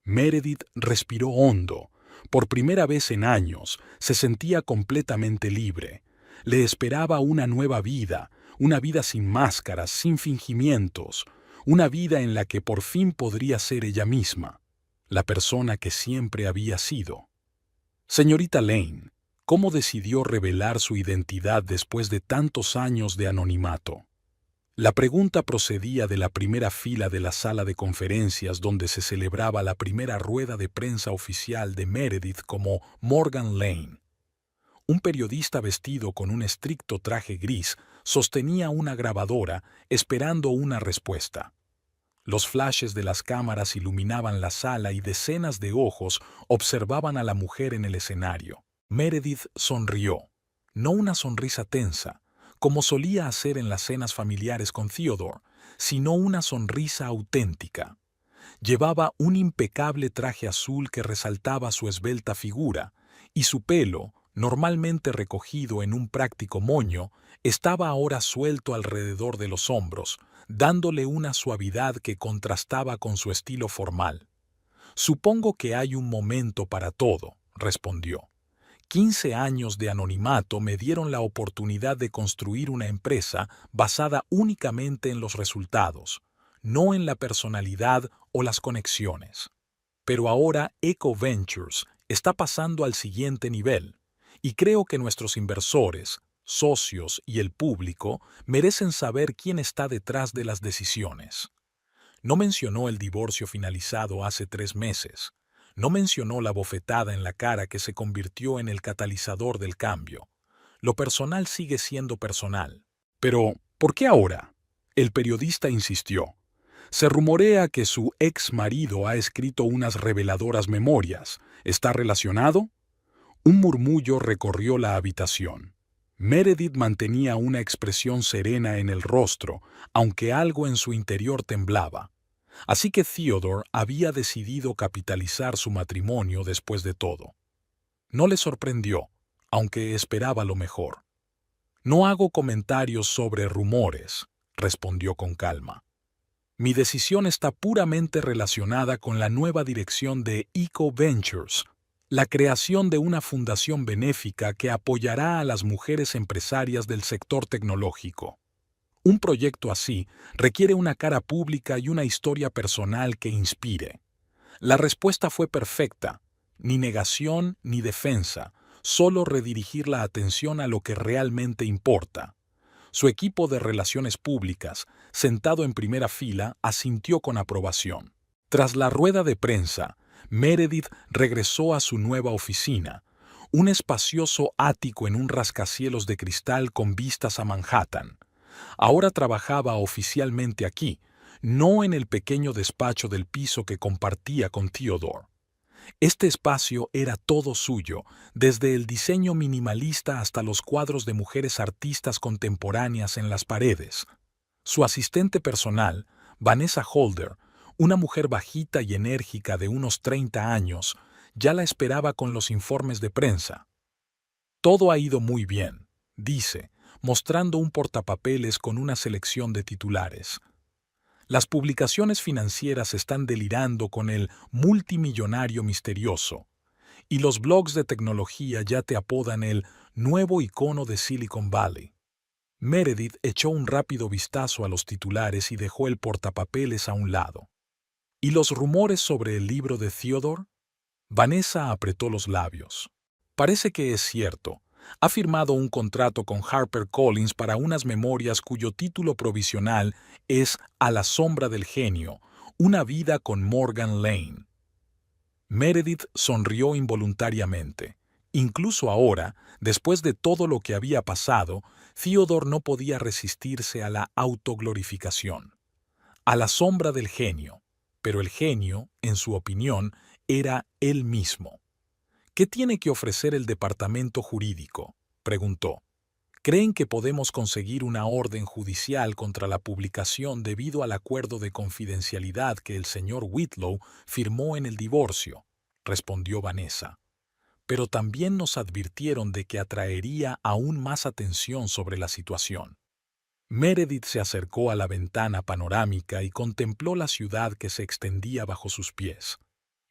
Meredith respiró hondo. Por primera vez en años, se sentía completamente libre. Le esperaba una nueva vida, una vida sin máscaras, sin fingimientos, una vida en la que por fin podría ser ella misma, la persona que siempre había sido. «Señorita Lane, ¿cómo decidió revelar su identidad después de tantos años de anonimato?» La pregunta procedía de la primera fila de la sala de conferencias donde se celebraba la primera rueda de prensa oficial de Meredith como Morgan Lane. Un periodista vestido con un estricto traje gris sostenía una grabadora esperando una respuesta. Los flashes de las cámaras iluminaban la sala y decenas de ojos observaban a la mujer en el escenario. Meredith sonrió, no una sonrisa tensa, como solía hacer en las cenas familiares con Theodore, sino una sonrisa auténtica. Llevaba un impecable traje azul que resaltaba su esbelta figura, y su pelo, normalmente recogido en un práctico moño, estaba ahora suelto alrededor de los hombros, dándole una suavidad que contrastaba con su estilo formal. «Supongo que hay un momento para todo», respondió. 15 años de anonimato me dieron la oportunidad de construir una empresa basada únicamente en los resultados, no en la personalidad o las conexiones. Pero ahora Eco Ventures está pasando al siguiente nivel, y creo que nuestros inversores, socios y el público merecen saber quién está detrás de las decisiones. No mencionó el divorcio finalizado hace 3 meses. No mencionó la bofetada en la cara que se convirtió en el catalizador del cambio. Lo personal sigue siendo personal. «Pero, ¿por qué ahora?», el periodista insistió. «Se rumorea que su ex marido ha escrito unas reveladoras memorias. ¿Está relacionado?». Un murmullo recorrió la habitación. Meredith mantenía una expresión serena en el rostro, aunque algo en su interior temblaba. Así que Theodore había decidido capitalizar su matrimonio después de todo. No le sorprendió, aunque esperaba lo mejor. «No hago comentarios sobre rumores», respondió con calma. «Mi decisión está puramente relacionada con la nueva dirección de Eco Ventures, la creación de una fundación benéfica que apoyará a las mujeres empresarias del sector tecnológico. Un proyecto así requiere una cara pública y una historia personal que inspire». La respuesta fue perfecta, ni negación ni defensa, solo redirigir la atención a lo que realmente importa. Su equipo de relaciones públicas, sentado en primera fila, asintió con aprobación. Tras la rueda de prensa, Meredith regresó a su nueva oficina, un espacioso ático en un rascacielos de cristal con vistas a Manhattan. Ahora trabajaba oficialmente aquí, no en el pequeño despacho del piso que compartía con Theodore. Este espacio era todo suyo, desde el diseño minimalista hasta los cuadros de mujeres artistas contemporáneas en las paredes. Su asistente personal, Vanessa Holder, una mujer bajita y enérgica de unos 30 años, ya la esperaba con los informes de prensa. «Todo ha ido muy bien», dice, mostrando un portapapeles con una selección de titulares. Las publicaciones financieras están delirando con el multimillonario misterioso, y los blogs de tecnología ya te apodan el nuevo icono de Silicon Valley. Meredith echó un rápido vistazo a los titulares y dejó el portapapeles a un lado. ¿Y los rumores sobre el libro de Theodore? Vanessa apretó los labios. Parece que es cierto. Ha firmado un contrato con HarperCollins para unas memorias cuyo título provisional es A la sombra del genio, una vida con Morgan Lane. Meredith sonrió involuntariamente. Incluso ahora, después de todo lo que había pasado, Theodore no podía resistirse a la autoglorificación. A la sombra del genio, pero el genio, en su opinión, era él mismo. ¿Qué tiene que ofrecer el departamento jurídico?, preguntó. ¿Creen que podemos conseguir una orden judicial contra la publicación debido al acuerdo de confidencialidad que el señor Whitlow firmó en el divorcio?, respondió Vanessa. Pero también nos advirtieron de que atraería aún más atención sobre la situación. Meredith se acercó a la ventana panorámica y contempló la ciudad que se extendía bajo sus pies.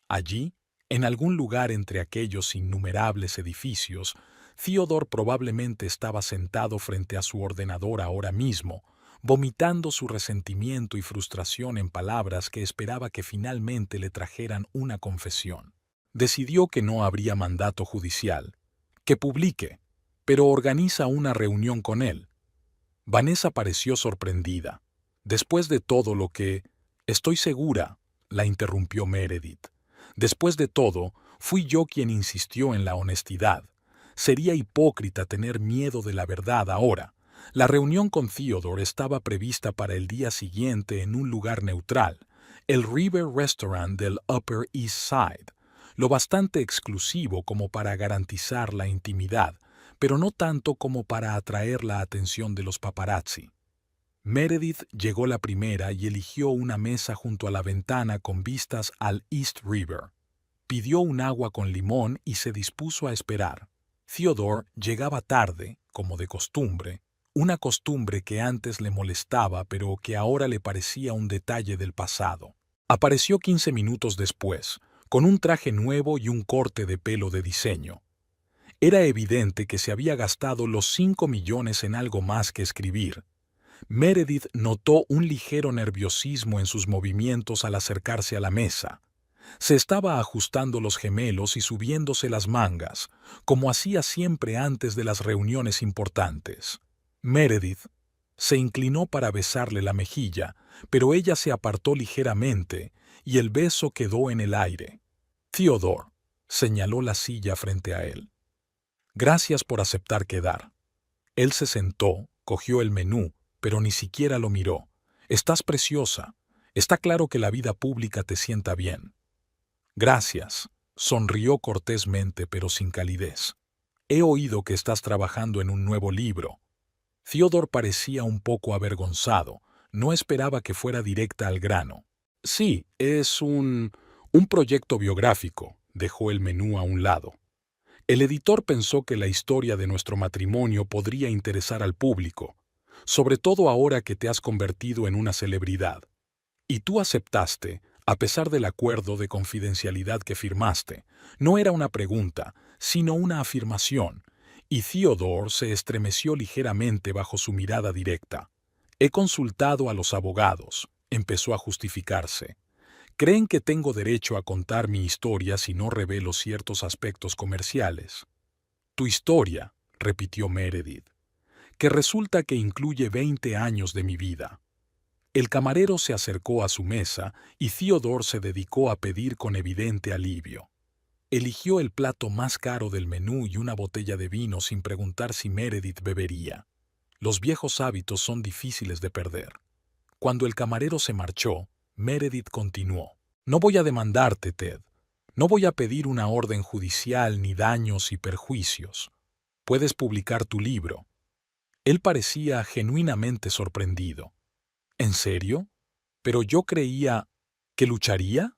Allí, en algún lugar entre aquellos innumerables edificios, Theodore probablemente estaba sentado frente a su ordenador ahora mismo, vomitando su resentimiento y frustración en palabras que esperaba que finalmente le trajeran una confesión. Decidió que no habría mandato judicial, que publique, pero organiza una reunión con él. Vanessa pareció sorprendida. Después de todo lo que... Estoy segura, la interrumpió Meredith. Después de todo, fui yo quien insistió en la honestidad. Sería hipócrita tener miedo de la verdad ahora. La reunión con Theodore estaba prevista para el día siguiente en un lugar neutral, el River Restaurant del Upper East Side, lo bastante exclusivo como para garantizar la intimidad, pero no tanto como para atraer la atención de los paparazzi. Meredith llegó la primera y eligió una mesa junto a la ventana con vistas al East River. Pidió un agua con limón y se dispuso a esperar. Theodore llegaba tarde, como de costumbre, una costumbre que antes le molestaba pero que ahora le parecía un detalle del pasado. Apareció 15 minutos después, con un traje nuevo y un corte de pelo de diseño. Era evidente que se había gastado los 5 millones en algo más que escribir. Meredith notó un ligero nerviosismo en sus movimientos al acercarse a la mesa. Se estaba ajustando los gemelos y subiéndose las mangas, como hacía siempre antes de las reuniones importantes. Meredith se inclinó para besarle la mejilla, pero ella se apartó ligeramente y el beso quedó en el aire. Theodore señaló la silla frente a él. Gracias por aceptar quedar. Él se sentó, cogió el menú, pero ni siquiera lo miró. Estás preciosa. Está claro que la vida pública te sienta bien. Gracias, sonrió cortésmente pero sin calidez. He oído que estás trabajando en un nuevo libro. Theodore parecía un poco avergonzado. No esperaba que fuera directa al grano. Sí, es un proyecto biográfico. Dejó el menú a un lado. El editor pensó que la historia de nuestro matrimonio podría interesar al público, sobre todo ahora que te has convertido en una celebridad. Y tú aceptaste, a pesar del acuerdo de confidencialidad que firmaste. No era una pregunta, sino una afirmación, y Theodore se estremeció ligeramente bajo su mirada directa. He consultado a los abogados, empezó a justificarse. ¿Creen que tengo derecho a contar mi historia si no revelo ciertos aspectos comerciales? Tu historia, repitió Meredith, que resulta que incluye 20 años de mi vida. El camarero se acercó a su mesa y Theodore se dedicó a pedir con evidente alivio. Eligió el plato más caro del menú y una botella de vino sin preguntar si Meredith bebería. Los viejos hábitos son difíciles de perder. Cuando el camarero se marchó, Meredith continuó. No voy a demandarte, Ted. No voy a pedir una orden judicial ni daños y perjuicios. Puedes publicar tu libro. Él parecía genuinamente sorprendido. ¿En serio? ¿Pero yo creía que lucharía?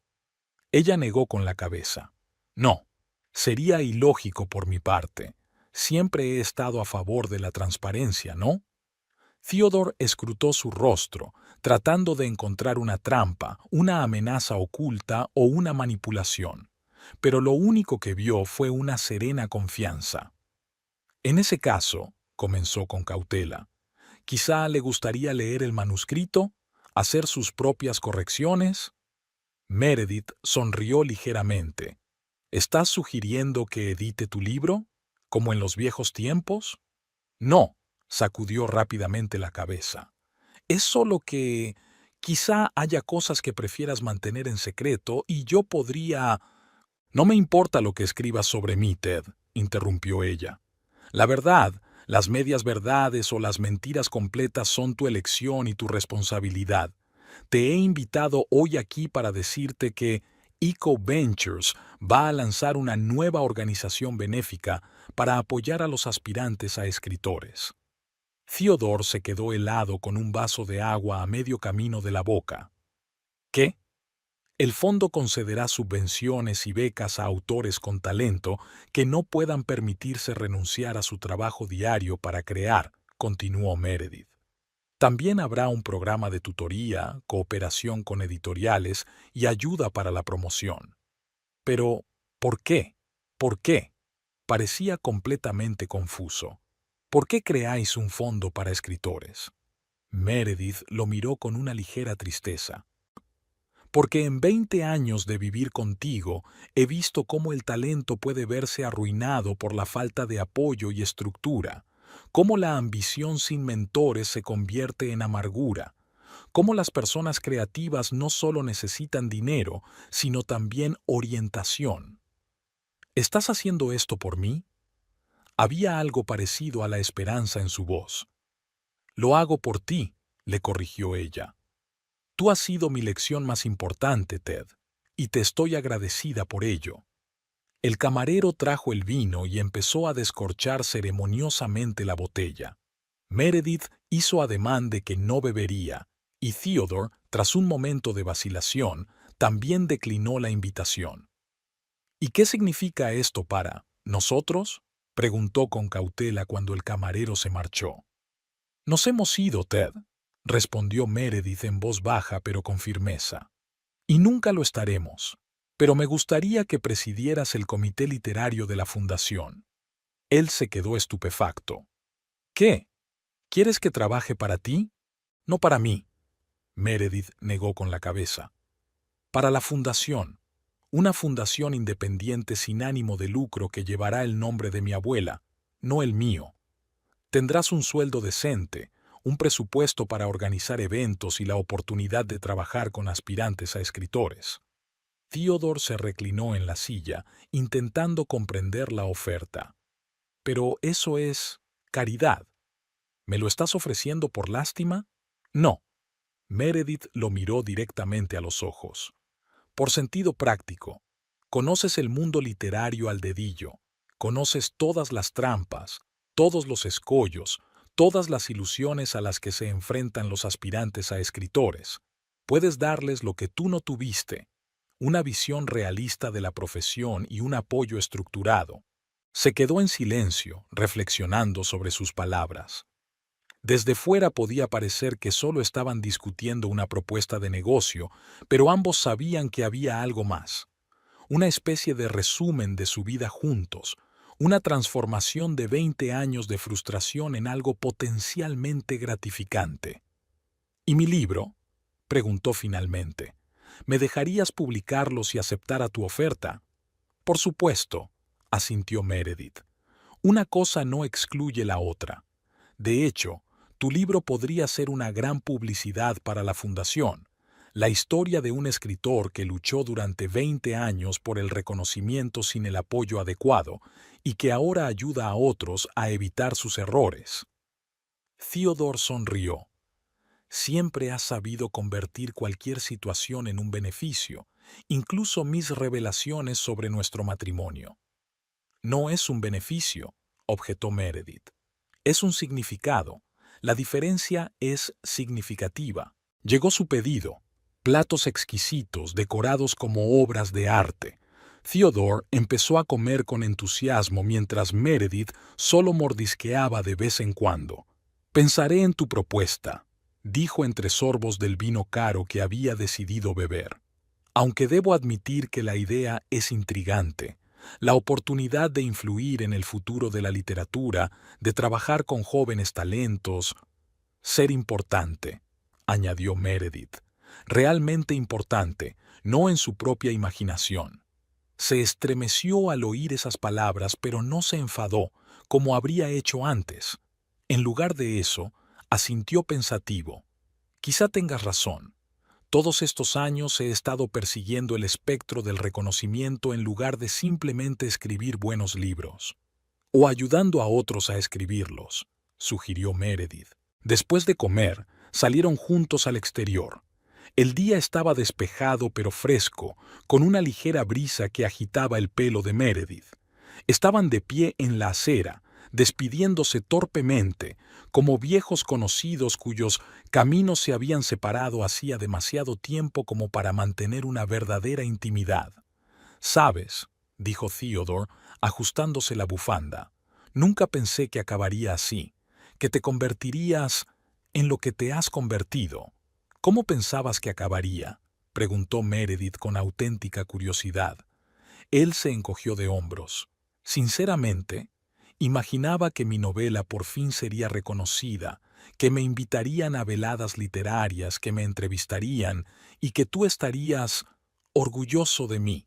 Ella negó con la cabeza. No, sería ilógico por mi parte. Siempre he estado a favor de la transparencia, ¿no? Theodore escrutó su rostro, tratando de encontrar una trampa, una amenaza oculta o una manipulación. Pero lo único que vio fue una serena confianza. En ese caso, comenzó con cautela, quizá le gustaría leer el manuscrito, hacer sus propias correcciones. Meredith sonrió ligeramente. ¿Estás sugiriendo que edite tu libro, como en los viejos tiempos? No, sacudió rápidamente la cabeza. Es solo que quizá haya cosas que prefieras mantener en secreto y yo podría... No me importa lo que escribas sobre mí, Ted, interrumpió ella. La verdad, las medias verdades o las mentiras completas son tu elección y tu responsabilidad. Te he invitado hoy aquí para decirte que Eco Ventures va a lanzar una nueva organización benéfica para apoyar a los aspirantes a escritores. Theodore se quedó helado con un vaso de agua a medio camino de la boca. ¿Qué? El fondo concederá subvenciones y becas a autores con talento que no puedan permitirse renunciar a su trabajo diario para crear, continuó Meredith. También habrá un programa de tutoría, cooperación con editoriales y ayuda para la promoción. Pero, ¿por qué? ¿Por qué? Parecía completamente confuso. ¿Por qué creáis un fondo para escritores? Meredith lo miró con una ligera tristeza. Porque en 20 años de vivir contigo he visto cómo el talento puede verse arruinado por la falta de apoyo y estructura, cómo la ambición sin mentores se convierte en amargura, cómo las personas creativas no solo necesitan dinero, sino también orientación. ¿Estás haciendo esto por mí? Había algo parecido a la esperanza en su voz. Lo hago por ti, le corrigió ella. Tú has sido mi lección más importante, Ted, y te estoy agradecida por ello. El camarero trajo el vino y empezó a descorchar ceremoniosamente la botella. Meredith hizo ademán de que no bebería, y Theodore, tras un momento de vacilación, también declinó la invitación. ¿Y qué significa esto para nosotros? Preguntó con cautela cuando el camarero se marchó. Nos hemos ido, Ted, respondió Meredith en voz baja pero con firmeza. Y nunca lo estaremos. Pero me gustaría que presidieras el comité literario de la fundación. Él se quedó estupefacto. ¿Qué? ¿Quieres que trabaje para ti? No para mí. Meredith negó con la cabeza. Para la fundación. Una fundación independiente sin ánimo de lucro que llevará el nombre de mi abuela, no el mío. Tendrás un sueldo decente, un presupuesto para organizar eventos y la oportunidad de trabajar con aspirantes a escritores. Theodore se reclinó en la silla, intentando comprender la oferta. Pero eso es caridad. ¿Me lo estás ofreciendo por lástima? No. Meredith lo miró directamente a los ojos. Por sentido práctico. Conoces el mundo literario al dedillo. Conoces todas las trampas, todos los escollos, todas las ilusiones a las que se enfrentan los aspirantes a escritores. Puedes darles lo que tú no tuviste, una visión realista de la profesión y un apoyo estructurado. Se quedó en silencio, reflexionando sobre sus palabras. Desde fuera podía parecer que solo estaban discutiendo una propuesta de negocio, pero ambos sabían que había algo más. Una especie de resumen de su vida juntos, una transformación de 20 años de frustración en algo potencialmente gratificante. ¿Y mi libro? Preguntó finalmente. ¿Me dejarías publicarlo si aceptara tu oferta? Por supuesto, asintió Meredith. Una cosa no excluye la otra. De hecho, tu libro podría ser una gran publicidad para la fundación, la historia de un escritor que luchó durante 20 años por el reconocimiento sin el apoyo adecuado y que ahora ayuda a otros a evitar sus errores. Theodore sonrió. Siempre has sabido convertir cualquier situación en un beneficio, incluso mis revelaciones sobre nuestro matrimonio. No es un beneficio, objetó Meredith. Es un significado. La diferencia es significativa. Llegó su pedido. Platos exquisitos, decorados como obras de arte. Theodore empezó a comer con entusiasmo mientras Meredith solo mordisqueaba de vez en cuando. «Pensaré en tu propuesta», dijo entre sorbos del vino caro que había decidido beber. «Aunque debo admitir que la idea es intrigante, la oportunidad de influir en el futuro de la literatura, de trabajar con jóvenes talentos, ser importante», añadió Meredith. «Realmente importante, no en su propia imaginación». Se estremeció al oír esas palabras, pero no se enfadó, como habría hecho antes. En lugar de eso, asintió pensativo. «Quizá tengas razón. Todos estos años he estado persiguiendo el espectro del reconocimiento en lugar de simplemente escribir buenos libros. O ayudando a otros a escribirlos», sugirió Meredith. Después de comer, salieron juntos al exterior. El día estaba despejado pero fresco, con una ligera brisa que agitaba el pelo de Meredith. Estaban de pie en la acera, despidiéndose torpemente, como viejos conocidos cuyos caminos se habían separado hacía demasiado tiempo como para mantener una verdadera intimidad. «Sabes», dijo Theodore, ajustándose la bufanda, «nunca pensé que acabaría así, que te convertirías en lo que te has convertido». «¿Cómo pensabas que acabaría?», preguntó Meredith con auténtica curiosidad. Él se encogió de hombros. «Sinceramente, imaginaba que mi novela por fin sería reconocida, que me invitarían a veladas literarias, que me entrevistarían y que tú estarías orgulloso de mí,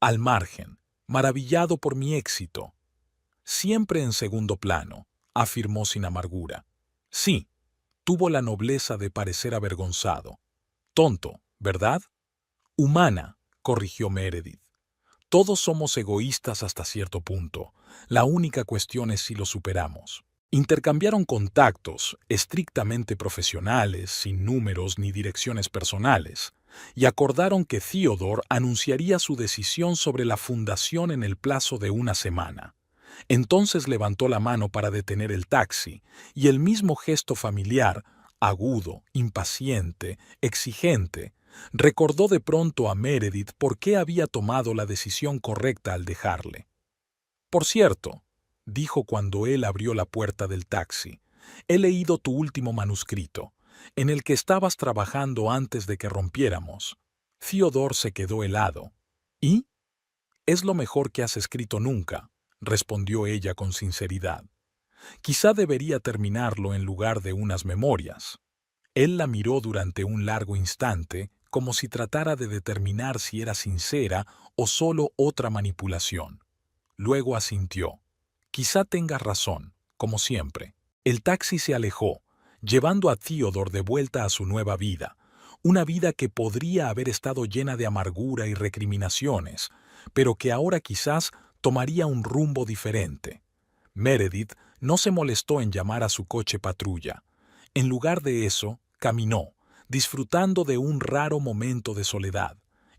al margen, maravillado por mi éxito. Siempre en segundo plano», afirmó sin amargura. «Sí». Tuvo la nobleza de parecer avergonzado. «Tonto, ¿verdad?». «Humana», corrigió Meredith. «Todos somos egoístas hasta cierto punto. La única cuestión es si lo superamos». Intercambiaron contactos, estrictamente profesionales, sin números ni direcciones personales, y acordaron que Theodore anunciaría su decisión sobre la fundación en el plazo de una semana. Entonces levantó la mano para detener el taxi, y el mismo gesto familiar, agudo, impaciente, exigente, recordó de pronto a Meredith por qué había tomado la decisión correcta al dejarle. «Por cierto», dijo cuando él abrió la puerta del taxi, «he leído tu último manuscrito, en el que estabas trabajando antes de que rompiéramos». Theodore se quedó helado. «¿Y? Es lo mejor que has escrito nunca», respondió ella con sinceridad. «Quizá debería terminarlo en lugar de unas memorias». Él la miró durante un largo instante, como si tratara de determinar si era sincera o solo otra manipulación. Luego asintió. «Quizá tengas razón, como siempre». El taxi se alejó, llevando a Theodore de vuelta a su nueva vida, una vida que podría haber estado llena de amargura y recriminaciones, pero que ahora quizás tomaría un rumbo diferente. Meredith no se molestó en llamar a su coche patrulla. En lugar de eso, caminó, disfrutando de un raro momento de soledad.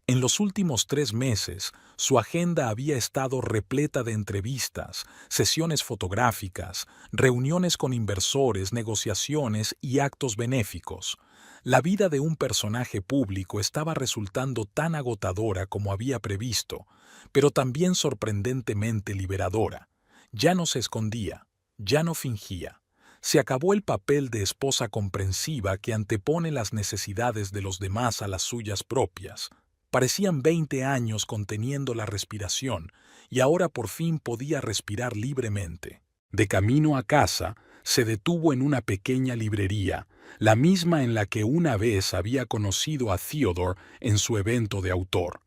En los últimos 3 meses, su agenda había estado repleta de entrevistas, sesiones fotográficas, reuniones con inversores, negociaciones y actos benéficos. La vida de un personaje público estaba resultando tan agotadora como había previsto, pero también sorprendentemente liberadora. Ya no se escondía, ya no fingía. Se acabó el papel de esposa comprensiva que antepone las necesidades de los demás a las suyas propias. Parecían 20 años conteniendo la respiración, y ahora por fin podía respirar libremente. De camino a casa, se detuvo en una pequeña librería, la misma en la que una vez había conocido a Theodore en su evento de autor.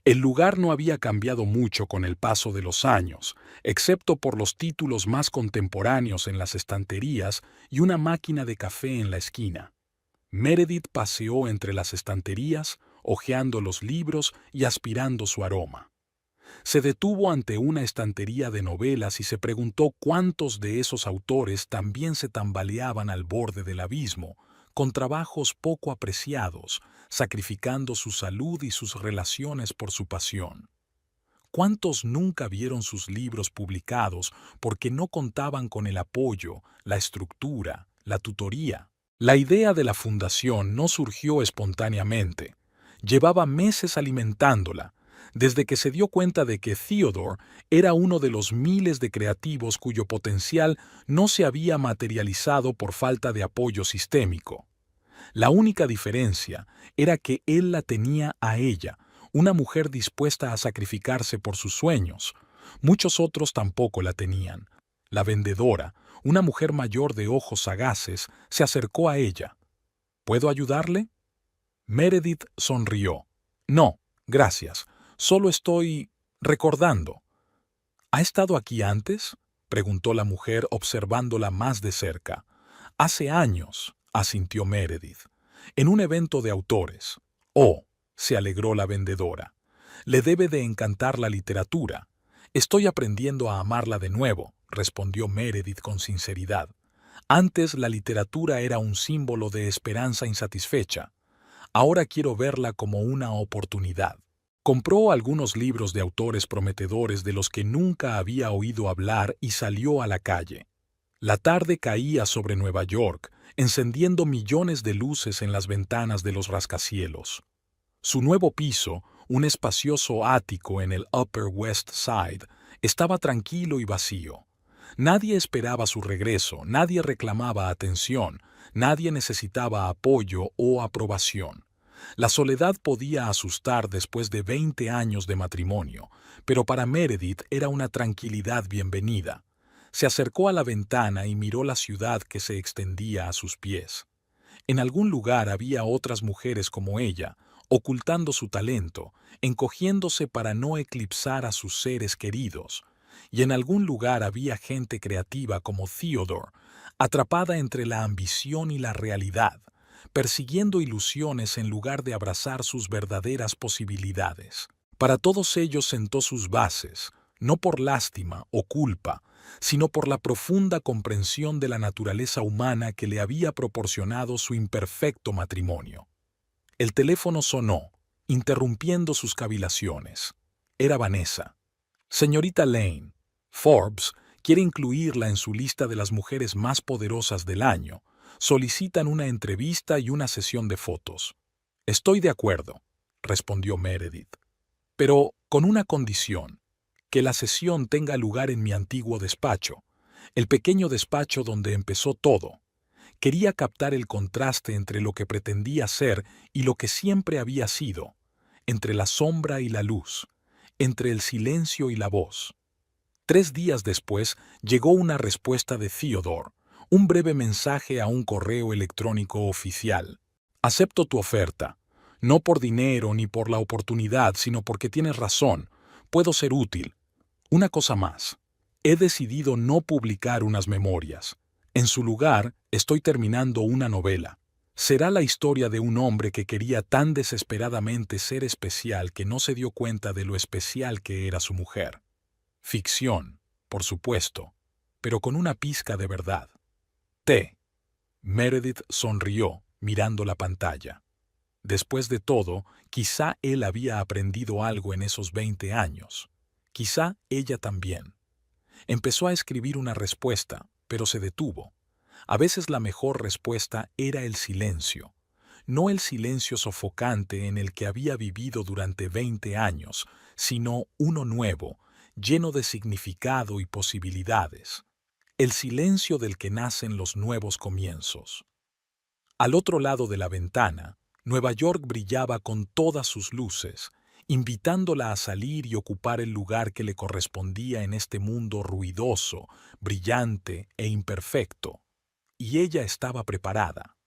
El lugar no había cambiado mucho con el paso de los años, excepto por los títulos más contemporáneos en las estanterías y una máquina de café en la esquina. Meredith paseó entre las estanterías, hojeando los libros y aspirando su aroma. Se detuvo ante una estantería de novelas y se preguntó cuántos de esos autores también se tambaleaban al borde del abismo, con trabajos poco apreciados, sacrificando su salud y sus relaciones por su pasión. ¿Cuántos nunca vieron sus libros publicados porque no contaban con el apoyo, la estructura, la tutoría? La idea de la fundación no surgió espontáneamente. Llevaba meses alimentándola, desde que se dio cuenta de que Theodore era uno de los miles de creativos cuyo potencial no se había materializado por falta de apoyo sistémico. La única diferencia era que él la tenía a ella, una mujer dispuesta a sacrificarse por sus sueños. Muchos otros tampoco la tenían. La vendedora, una mujer mayor de ojos sagaces, se acercó a ella. ¿Puedo ayudarle? Meredith sonrió. No, gracias. Solo estoy recordando. ¿Ha estado aquí antes?, preguntó la mujer observándola más de cerca. Hace años, asintió Meredith, en un evento de autores. Oh, se alegró la vendedora. Le debe de encantar la literatura. Estoy aprendiendo a amarla de nuevo, respondió Meredith con sinceridad. Antes la literatura era un símbolo de esperanza insatisfecha. Ahora quiero verla como una oportunidad. Compró algunos libros de autores prometedores de los que nunca había oído hablar y salió a la calle. La tarde caía sobre Nueva York, encendiendo millones de luces en las ventanas de los rascacielos. Su nuevo piso, un espacioso ático en el Upper West Side, estaba tranquilo y vacío. Nadie esperaba su regreso, nadie reclamaba atención, nadie necesitaba apoyo o aprobación. La soledad podía asustar después de 20 años de matrimonio, pero para Meredith era una tranquilidad bienvenida. Se acercó a la ventana y miró la ciudad que se extendía a sus pies. En algún lugar había otras mujeres como ella, ocultando su talento, encogiéndose para no eclipsar a sus seres queridos. Y en algún lugar había gente creativa como Theodore, atrapada entre la ambición y la realidad, persiguiendo ilusiones en lugar de abrazar sus verdaderas posibilidades. Para todos ellos sentó sus bases, no por lástima o culpa, sino por la profunda comprensión de la naturaleza humana que le había proporcionado su imperfecto matrimonio. El teléfono sonó, interrumpiendo sus cavilaciones. Era Vanessa. Señorita Lane, Forbes quiere incluirla en su lista de las mujeres más poderosas del año. Solicitan una entrevista y una sesión de fotos. Estoy de acuerdo, respondió Meredith. Pero con una condición, que la sesión tenga lugar en mi antiguo despacho, el pequeño despacho donde empezó todo. Quería captar el contraste entre lo que pretendía ser y lo que siempre había sido, entre la sombra y la luz, entre el silencio y la voz. 3 días después llegó una respuesta de Theodore, un breve mensaje a un correo electrónico oficial. Acepto tu oferta, no por dinero ni por la oportunidad, sino porque tienes razón, puedo ser útil. Una cosa más, he decidido no publicar unas memorias. En su lugar, estoy terminando una novela. Será la historia de un hombre que quería tan desesperadamente ser especial que no se dio cuenta de lo especial que era su mujer. Ficción, por supuesto, pero con una pizca de verdad. Meredith sonrió, mirando la pantalla. Después de todo, quizá él había aprendido algo en esos 20 años. Quizá ella también. Empezó a escribir una respuesta, pero se detuvo. A veces la mejor respuesta era el silencio. No el silencio sofocante en el que había vivido durante 20 años, sino uno nuevo, lleno de significado y posibilidades. El silencio del que nacen los nuevos comienzos. Al otro lado de la ventana, Nueva York brillaba con todas sus luces, invitándola a salir y ocupar el lugar que le correspondía en este mundo ruidoso, brillante e imperfecto. Y ella estaba preparada.